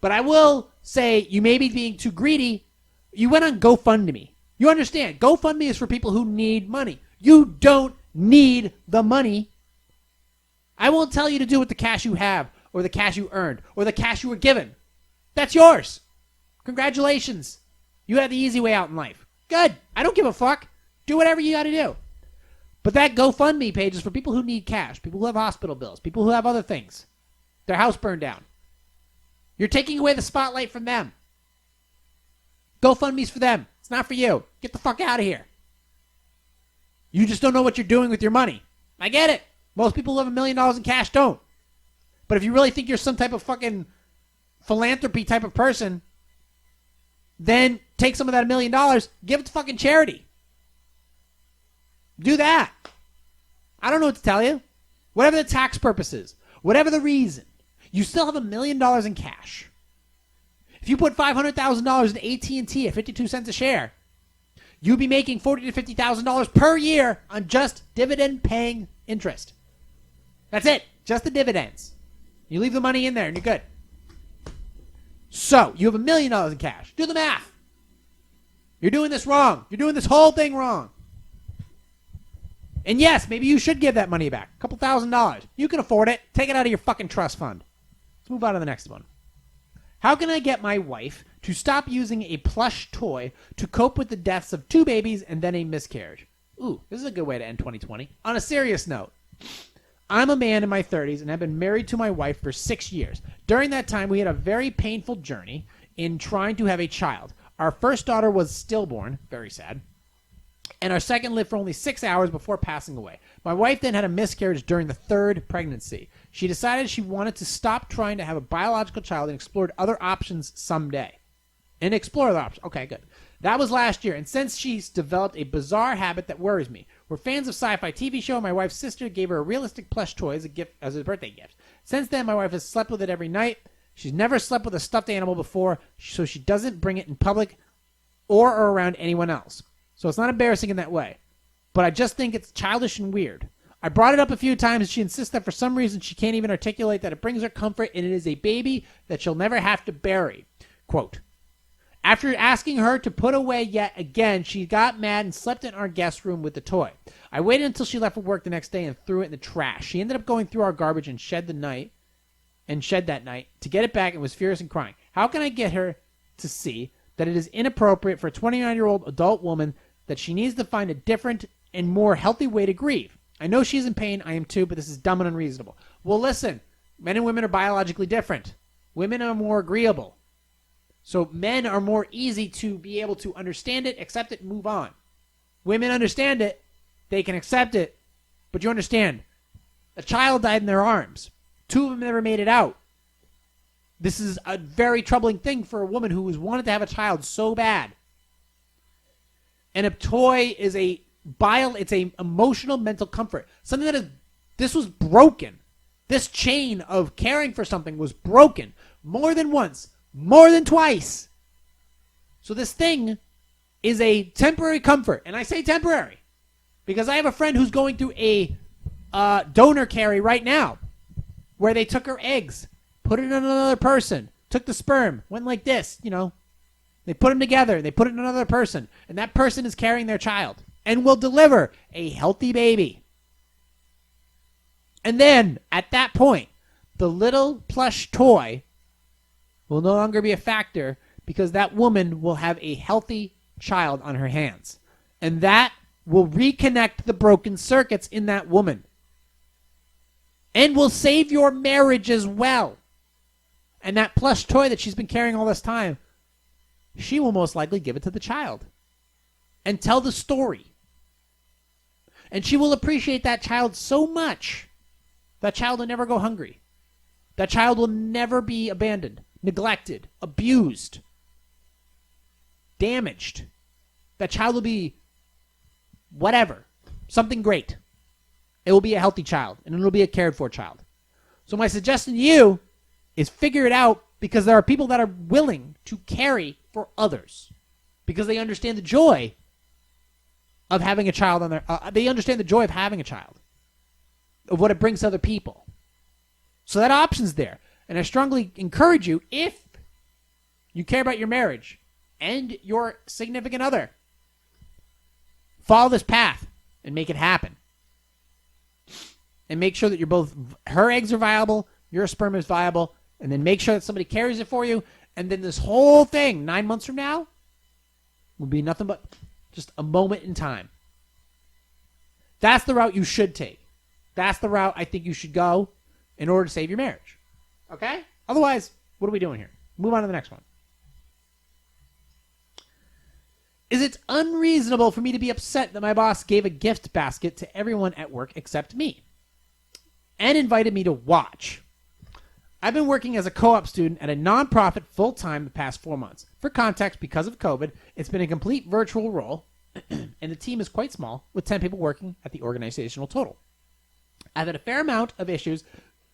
But I will say you may be being too greedy. You went on GoFundMe. You understand, GoFundMe is for people who need money. You don't need the money. I won't tell you to do with the cash you have or the cash you earned or the cash you were given. That's yours. Congratulations. You had the easy way out in life. Good. I don't give a fuck. Do whatever you got to do. But that GoFundMe page is for people who need cash, people who have hospital bills, people who have other things. Their house burned down. You're taking away the spotlight from them. GoFundMe's for them. It's not for you. Get the fuck out of here. You just don't know what you're doing with your money. I get it. Most people who have $1 million in cash don't. But if you really think you're some type of fucking philanthropy type of person, then take some of that $1 million, give it to fucking charity. Do that. I don't know what to tell you. Whatever the tax purpose is, whatever the reason, you still have $1 million in cash. If you put $500,000 in AT&T at 52 cents a share, you'd be making $40,000 to $50,000 per year on just dividend-paying interest. That's it. Just the dividends. You leave the money in there and you're good. So, you have $1 million in cash. Do the math. You're doing this wrong. You're doing this whole thing wrong. And yes, maybe you should give that money back. A couple $1,000s. You can afford it. Take it out of your fucking trust fund. Let's move on to the next one. How can I get my wife to stop using a plush toy to cope with the deaths of 2 babies and then a miscarriage? Ooh, this is a good way to end 2020. On a serious note, I'm a man in my 30s and have been married to my wife for 6 years. During that time, we had a very painful journey in trying to have a child. Our first daughter was stillborn, very sad, and our second lived for only 6 hours before passing away. My wife then had a miscarriage during the 3rd pregnancy. She decided she wanted to stop trying to have a biological child and explored other options someday. Okay, good. That was last year, and since she's developed a bizarre habit that worries me. We're fans of sci-fi TV show, and my wife's sister gave her a realistic plush toy as a birthday gift. Since then, my wife has slept with it every night. She's never slept with a stuffed animal before, so she doesn't bring it in public or around anyone else. So it's not embarrassing in that way. But I just think it's childish and weird. I brought it up a few times, and she insists that for some reason she can't even articulate that it brings her comfort, and it is a baby that she'll never have to bury. Quote, after asking her to put away yet again, she got mad and slept in our guest room with the toy. I waited until she left for work the next day and threw it in the trash. She ended up going through our garbage and shed that night to get it back and was furious and crying. How can I get her to see that it is inappropriate for a 29-year-old adult woman, that she needs to find a different and more healthy way to grieve? I know she's in pain. I am too, but this is dumb and unreasonable. Well, listen, men and women are biologically different. Women are more agreeable. So men are more easy to be able to understand it, accept it, and move on. Women understand it. They can accept it. But you understand, a child died in their arms. 2 of them never made it out. This is a very troubling thing for a woman who has wanted to have a child so bad. And a toy is it's a emotional mental comfort. Something this was broken. This chain of caring for something was broken more than once, more than twice. So this thing is a temporary comfort. And I say temporary because I have a friend who's going through a donor carry right now where they took her eggs, put it in another person, took the sperm, went like this, They put them together. They put it in another person. And that person is carrying their child and will deliver a healthy baby. And then, at that point, the little plush toy will no longer be a factor because that woman will have a healthy child on her hands. And that will reconnect the broken circuits in that woman. And will save your marriage as well. And that plush toy that she's been carrying all this time, she will most likely give it to the child and tell the story. And she will appreciate that child so much. That child will never go hungry. That child will never be abandoned, neglected, abused, damaged. That child will be whatever, something great. It will be a healthy child, and it will be a cared for child. So my suggestion to you is figure it out, because there are people that are willing to carry for others because they understand the joy of having a child on their they understand the joy of having a child, of what it brings to other people. So that option's there. And I strongly encourage you, if you care about your marriage and your significant other, follow this path and make it happen. And make sure that you're both, her eggs are viable, your sperm is viable, and then make sure that somebody carries it for you. And then this whole thing, 9 months from now, will be nothing but just a moment in time. That's the route you should take. That's the route I think you should go in order to save your marriage. Okay? Otherwise, what are we doing here? Move on to the next one. Is it unreasonable for me to be upset that my boss gave a gift basket to everyone at work except me and invited me to watch? I've been working as a co-op student at a nonprofit full-time the past 4 months. For context, because of COVID, it's been a complete virtual role, and the team is quite small, with 10 people working at the organizational total. I've had a fair amount of issues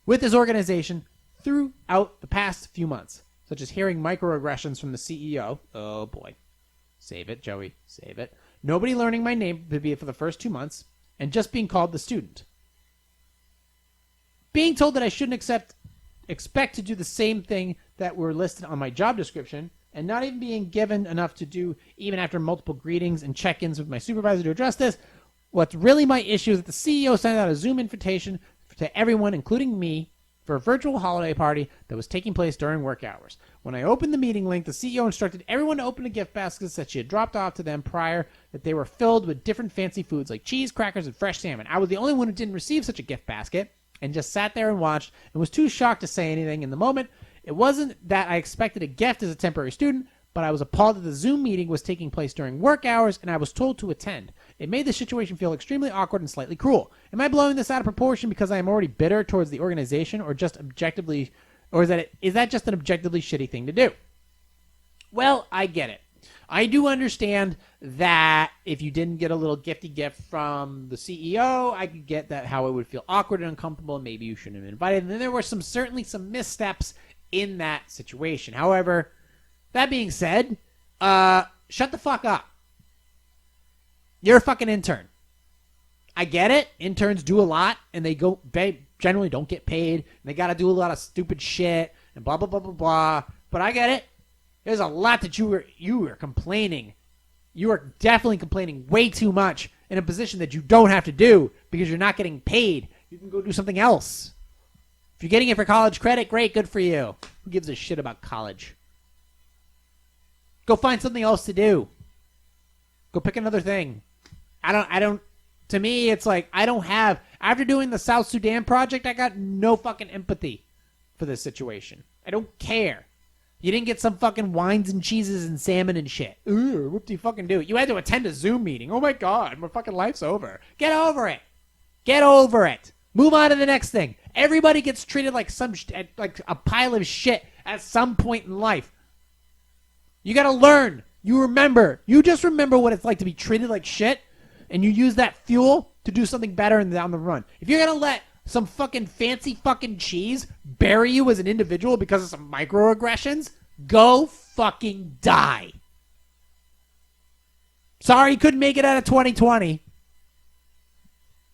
with this organization throughout the past few months, such as hearing microaggressions from the CEO. Oh, boy. Save it, Joey. Save it. Nobody learning my name for the first 2 months, and just being called the student. Being told that I shouldn't expect to do the same thing that were listed on my job description, and not even being given enough to do even after multiple greetings and check-ins with my supervisor to address this. What's really my issue is that the CEO sent out a Zoom invitation to everyone, including me, for a virtual holiday party that was taking place during work hours. When I opened the meeting link, the CEO instructed everyone to open the gift baskets that she had dropped off to them prior, that they were filled with different fancy foods like cheese, crackers, and fresh salmon. I was the only one who didn't receive such a gift basket, and just sat there and watched and was too shocked to say anything in the moment. It wasn't that I expected a gift as a temporary student, but I was appalled that the Zoom meeting was taking place during work hours and I was told to attend. It made the situation feel extremely awkward and slightly cruel. Am I blowing this out of proportion because I am already bitter towards the organization, or is that just an objectively shitty thing to do? Well, I get it. I do understand that if you didn't get a little gifty gift from the CEO, I could get that how it would feel awkward and uncomfortable, and maybe you shouldn't have invited. And then there were certainly some missteps in that situation. However, that being said, shut the fuck up. You're a fucking intern. I get it. Interns do a lot, and they generally don't get paid, and they got to do a lot of stupid shit, and blah, blah, blah, blah, blah. But I get it. There's a lot that you were complaining. You are definitely complaining way too much in a position that you don't have to do because you're not getting paid. You can go do something else. If you're getting it for college credit, great, good for you. Who gives a shit about college? Go find something else to do. Go pick another thing. To me, it's like, after doing the South Sudan project, I got no fucking empathy for this situation. I don't care. You didn't get some fucking wines and cheeses and salmon and shit. Ooh, what do you fucking do? You had to attend a Zoom meeting. Oh my God, my fucking life's over. Get over it. Get over it. Move on to the next thing. Everybody gets treated like like a pile of shit at some point in life. You gotta learn. You just remember what it's like to be treated like shit, and you use that fuel to do something better down the run. If you're gonna let some fucking fancy fucking cheese bury you as an individual because of some microaggressions, go fucking die. Sorry you couldn't make it out of 2020.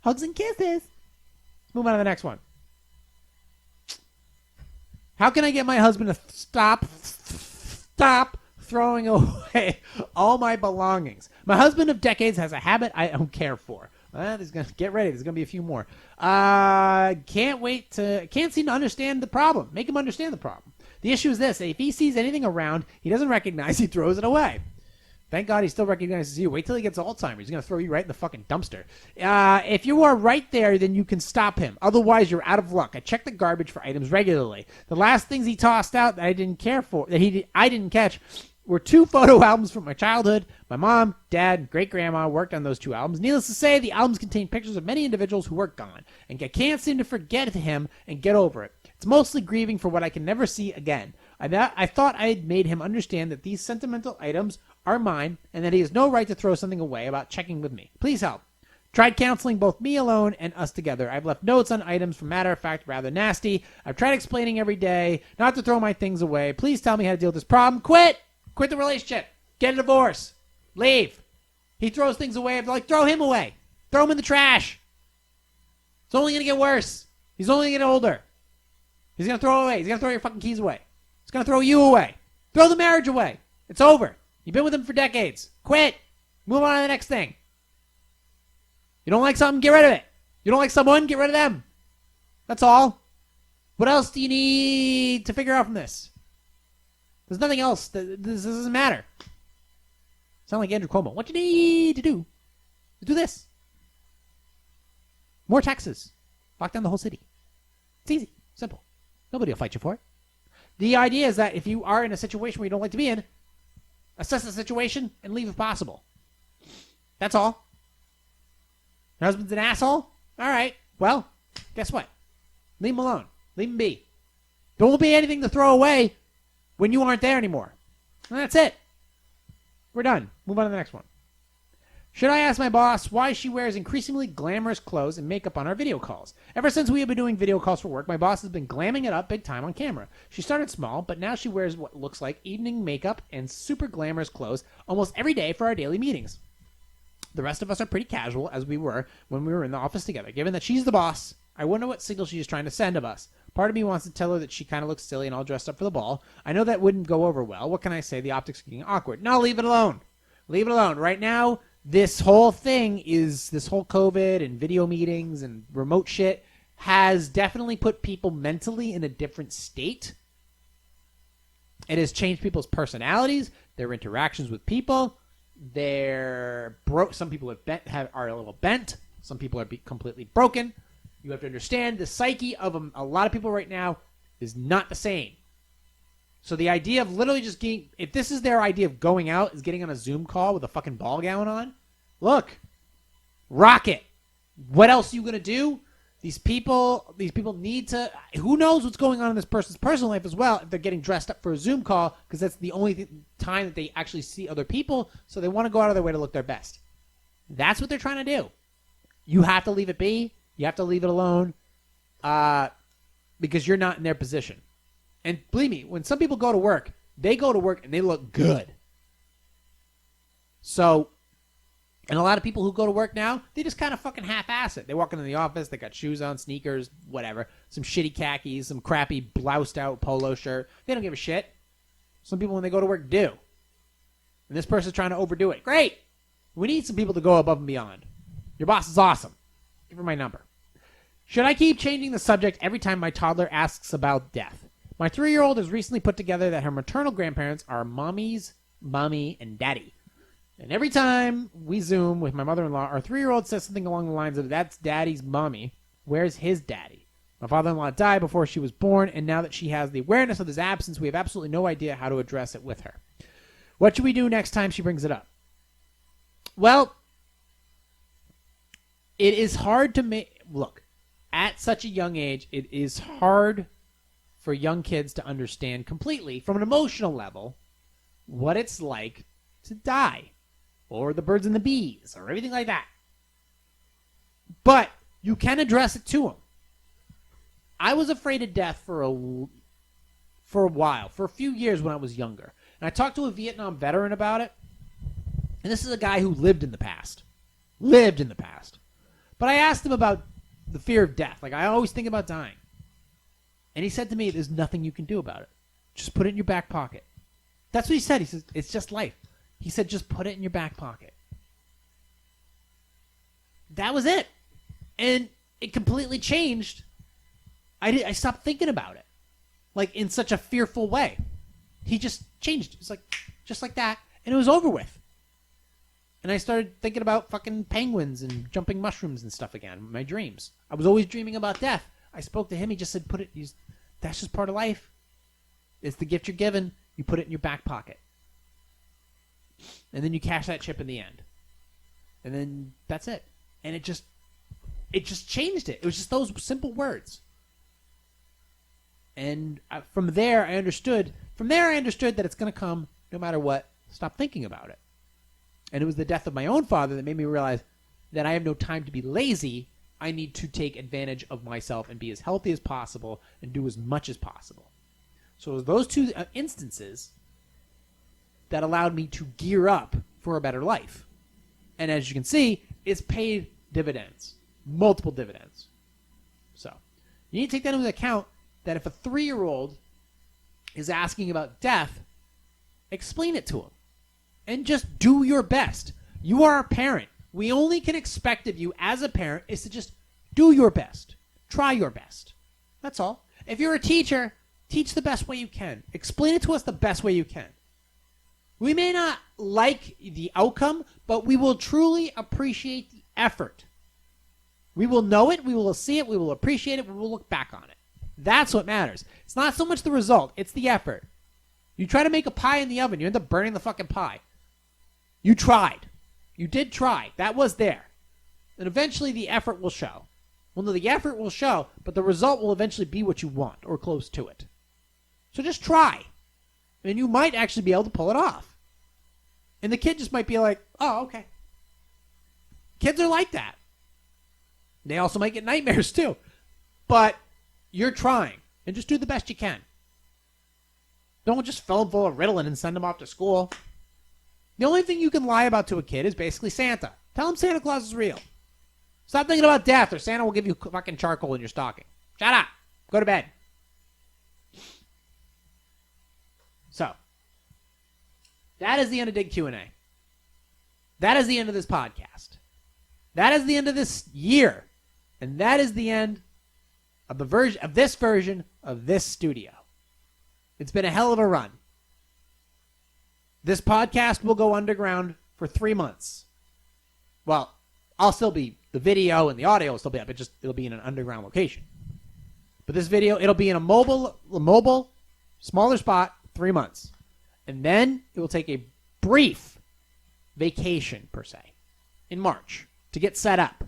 Hugs and kisses. Let's move on to the next one. How can I get my husband to stop throwing away all my belongings? My husband of decades has a habit I don't care for. Get ready. There's going to be a few more. Can't seem to understand the problem. Make him understand the problem. The issue is this. If he sees anything around he doesn't recognize, he throws it away. Thank God he still recognizes you. Wait till he gets Alzheimer's. He's going to throw you right in the fucking dumpster. If you are right there, then you can stop him. Otherwise, you're out of luck. I check the garbage for items regularly. The last things he tossed out that I didn't catch, were 2 photo albums from my childhood. My mom, dad, and great-grandma worked on those 2 albums. Needless to say, the albums contain pictures of many individuals who were gone, and I can't seem to forget him and get over it. It's mostly grieving for what I can never see again. I thought I had made him understand that these sentimental items are mine, and that he has no right to throw something away about checking with me. Please help. Tried counseling both me alone and us together. I've left notes on items from matter of fact rather nasty. I've tried explaining every day not to throw my things away. Please tell me how to deal with this problem. Quit the relationship. Get a divorce. Leave. He throws things away. I'm like, throw him away. Throw him in the trash. It's only going to get worse. He's only going to get older. He's going to throw it away. He's going to throw your fucking keys away. He's going to throw you away. Throw the marriage away. It's over. You've been with him for decades. Quit. Move on to the next thing. You don't like something, get rid of it. You don't like someone, get rid of them. That's all. What else do you need to figure out from this? There's nothing else. This doesn't matter. Sound like Andrew Cuomo. What you need to do is do this. More taxes. Lock down the whole city. It's easy. Simple. Nobody will fight you for it. The idea is that if you are in a situation where you don't like to be in, assess the situation and leave if possible. That's all. Your husband's an asshole? All right. Well, guess what? Leave him alone. Leave him be. There won't be anything to throw away when you aren't there anymore. And that's it. We're done. Move on to the next one. Should I ask my boss why she wears increasingly glamorous clothes and makeup on our video calls? Ever since we have been doing video calls for work, my boss has been glamming it up big time on camera. She started small, but now she wears what looks like evening makeup and super glamorous clothes almost every day for our daily meetings. The rest of us are pretty casual, as we were when we were in the office together. Given that she's the boss, I wonder what signal she's trying to send of us. Part of me wants to tell her that she kind of looks silly and all dressed up for the ball. I know that wouldn't go over well. What can I say? The optics are getting awkward. No, leave it alone. Leave it alone. Right now, this whole COVID and video meetings and remote shit has definitely put people mentally in a different state. It has changed people's personalities, their interactions with people. Some people are a little bent. Some people are completely broken. You have to understand the psyche of a lot of people right now is not the same. So the idea of literally just if this is their idea of going out, is getting on a Zoom call with a fucking ball gown on, look, rock it. What else are you going to do? These people need to, who knows what's going on in this person's personal life as well if they're getting dressed up for a Zoom call, because that's the only time that they actually see other people, so they want to go out of their way to look their best. That's what they're trying to do. You have to leave it be. You have to leave it alone because you're not in their position. And believe me, when some people go to work, they go to work and they look good. So, and a lot of people who go to work now, they just kind of fucking half-ass it. They walk into the office, they got shoes on, sneakers, whatever, some shitty khakis, some crappy bloused-out polo shirt. They don't give a shit. Some people, when they go to work, do. And this person's trying to overdo it. Great! We need some people to go above and beyond. Your boss is awesome. Give her my number. Should I keep changing the subject every time my toddler asks about death? My 3-year-old has recently put together that her maternal grandparents are mommy, and daddy. And every time we Zoom with my mother-in-law, our 3-year-old says something along the lines of, that's daddy's mommy. Where's his daddy? My father-in-law died before she was born, and now that she has the awareness of his absence, we have absolutely no idea how to address it with her. What should we do next time she brings it up? Well, it is hard to make... Look, at such a young age, it is hard for young kids to understand completely, from an emotional level, what it's like to die. Or the birds and the bees, or everything like that. But you can address it to them. I was afraid of death for a while, for a few years when I was younger. And I talked to a Vietnam veteran about it. And this is a guy who lived in the past. But I asked him about the fear of death. Like, I always think about dying. And he said to me, there's nothing you can do about it. Just put it in your back pocket. That's what he said. He says, it's just life. He said, just put it in your back pocket. That was it. And it completely changed. I stopped thinking about it. Like, in such a fearful way. He just changed. It was like, just like that. And it was over with. And I started thinking about fucking penguins and jumping mushrooms and stuff again in my dreams. I was always dreaming about death. I spoke to him. He just said, that's just part of life. It's the gift you're given. You put it in your back pocket. And then you cash that chip in the end. And then that's it. And it just changed it. It was just those simple words. And from there, I understood that it's going to come no matter what. Stop thinking about it. And it was the death of my own father that made me realize that I have no time to be lazy. I need to take advantage of myself and be as healthy as possible and do as much as possible. So it was those two instances that allowed me to gear up for a better life. And as you can see, it's paid dividends. Multiple dividends. So you need to take that into account, that if a 3-year-old is asking about death, explain it to him. And just do your best. You are a parent. We only can expect of you as a parent is to just do your best. Try your best. That's all. If you're a teacher, teach the best way you can. Explain it to us the best way you can. We may not like the outcome, but we will truly appreciate the effort. We will know it, we will see it, we will appreciate it, we will look back on it. That's what matters. It's not so much the result, it's the effort. You try to make a pie in the oven, you end up burning the fucking pie. You tried. You did try. That was there. And eventually the effort will show. Well, no, the effort will show, but the result will eventually be what you want, or close to it. So just try. And you might actually be able to pull it off. And the kid just might be like, oh, okay. Kids are like that. They also might get nightmares too. But you're trying. And just do the best you can. Don't just fill them full of Ritalin and send them off to school. The only thing you can lie about to a kid is basically Santa. Tell him Santa Claus is real. Stop thinking about death or Santa will give you fucking charcoal in your stocking. Shut up. Go to bed. So, that is the end of Dig Q&A. That is the end of this podcast. That is the end of this year. And that is the end of this version of this studio. It's been a hell of a run. This podcast will go underground for 3 months. Well, the video and the audio will still be up. It'll be in an underground location. But this video, it'll be in a mobile, smaller spot, 3 months. And then it will take a brief vacation, per se, in March to get set up.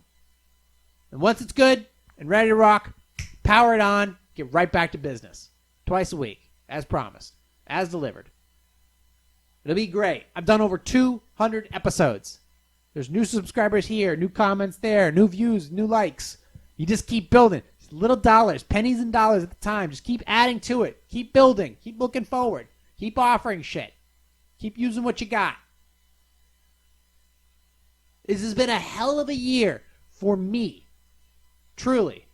And once it's good and ready to rock, power it on, get right back to business. Twice a week, as promised, as delivered. It'll be great. I've done over 200 episodes. There's new subscribers here, new comments there, new views, new likes. You just keep building. little dollars, pennies and dollars at the time. Just keep adding to it. Keep building. Keep looking forward. Keep offering shit. Keep using what you got. This has been a hell of a year for me. Truly.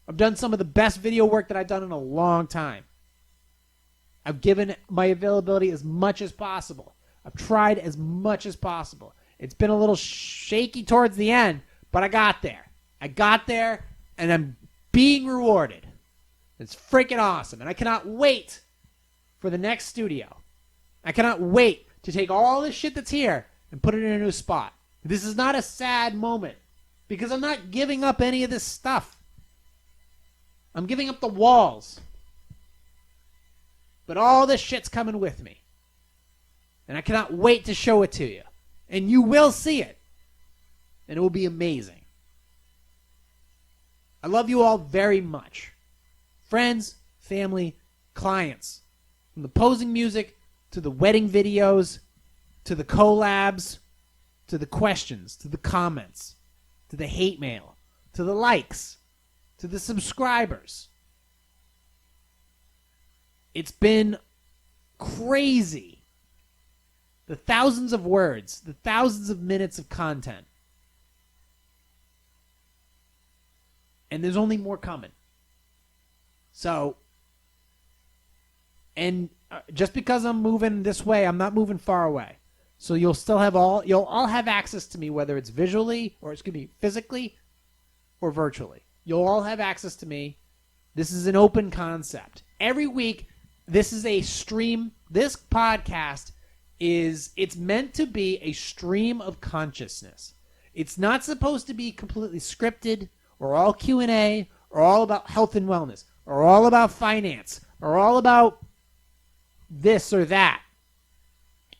I've done some of the best video work that I've done in a long time. I've given my availability as much as possible. I've tried as much as possible. It's been a little shaky towards the end, but I got there. I got there, and I'm being rewarded. It's freaking awesome, and I cannot wait for the next studio. I cannot wait to take all this shit that's here and put it in a new spot. This is not a sad moment because I'm not giving up any of this stuff. I'm giving up the walls. But all this shit's coming with me. And I cannot wait to show it to you. And you will see it. And it will be amazing. I love you all very much. Friends, family, clients. From the posing music to the wedding videos to the collabs to the questions to the comments to the hate mail to the likes to the subscribers. It's been crazy. The thousands of words, the thousands of minutes of content. And there's only more coming. So, and just because I'm moving this way, I'm not moving far away. So you'll all have access to me, whether it's visually or it's going to be physically or virtually. You'll all have access to me. This is an open concept. Every week, this is a stream. This podcast it's meant to be a stream of consciousness. It's not supposed to be completely scripted or all Q&A or all about health and wellness or all about finance or all about this or that.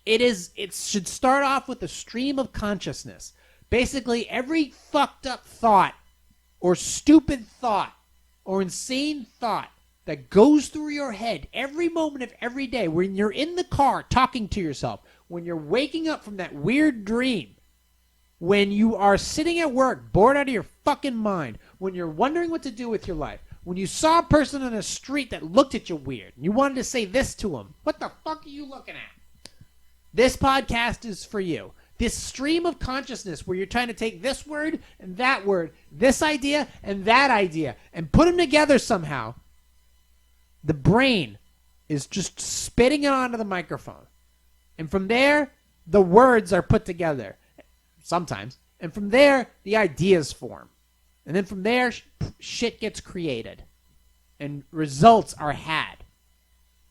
It should start off with a stream of consciousness. Basically, every fucked up thought or stupid thought or insane thought that goes through your head every moment of every day, when you're in the car talking to yourself, when you're waking up from that weird dream, when you are sitting at work bored out of your fucking mind, when you're wondering what to do with your life, when you saw a person on the street that looked at you weird, and you wanted to say this to him, what the fuck are you looking at? This podcast is for you. This stream of consciousness where you're trying to take this word and that word, this idea and that idea, and put them together somehow. The brain is just spitting it onto the microphone. And from there, the words are put together. Sometimes. And from there, the ideas form. And then from there, shit gets created. And results are had.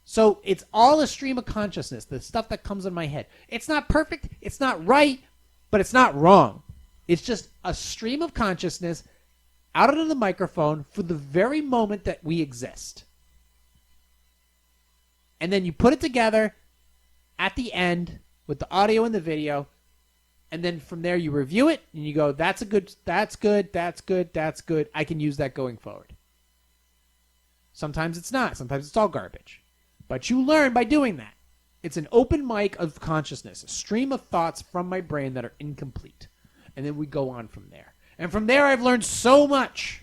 So it's all a stream of consciousness, the stuff that comes in my head. It's not perfect, it's not right, but it's not wrong. It's just a stream of consciousness out onto the microphone for the very moment that we exist. And then you put it together at the end with the audio and the video. And then from there you review it and you go, that's good. I can use that going forward. Sometimes it's not. Sometimes it's all garbage. But you learn by doing that. It's an open mic of consciousness, a stream of thoughts from my brain that are incomplete. And then we go on from there. And from there I've learned so much.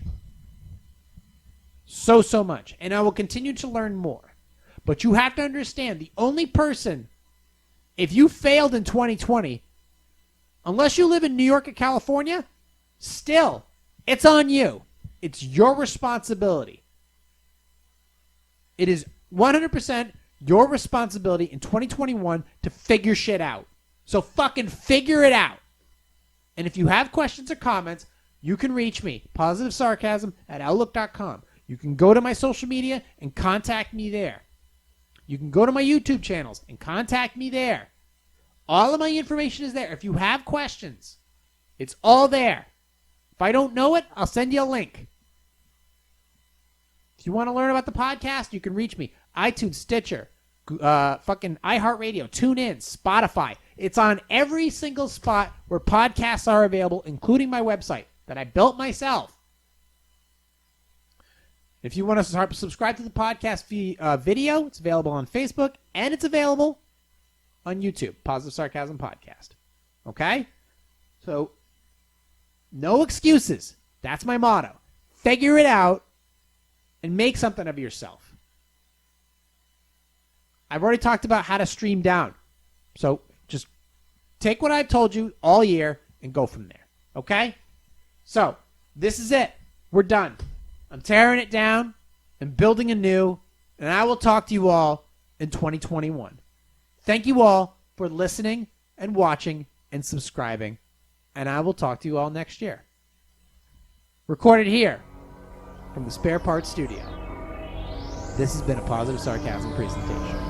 So much. And I will continue to learn more. But you have to understand, the only person, if you failed in 2020, unless you live in New York or California, still, it's on you. It's your responsibility. It is 100% your responsibility in 2021 to figure shit out. So fucking figure it out. And if you have questions or comments, you can reach me, positivesarcasm@outlook.com. You can go to my social media and contact me there. You can go to my YouTube channels and contact me there. All of my information is there. If you have questions, it's all there. If I don't know it, I'll send you a link. If you want to learn about the podcast, you can reach me. iTunes, Stitcher, fucking iHeartRadio, TuneIn, Spotify. It's on every single spot where podcasts are available, including my website that I built myself. If you want to subscribe to the podcast video, it's available on Facebook, and it's available on YouTube, Positive Sarcasm Podcast. Okay? So, no excuses. That's my motto. figure it out and make something of yourself. I've already talked about how to stream down. So just take what I've told you all year and go from there. Okay? So this is it. We're done. I'm tearing it down and building anew, and I will talk to you all in 2021. Thank you all for listening and watching and subscribing, and I will talk to you all next year. Recorded here from the Spare Parts Studio. This has been a Positive Sarcasm presentation.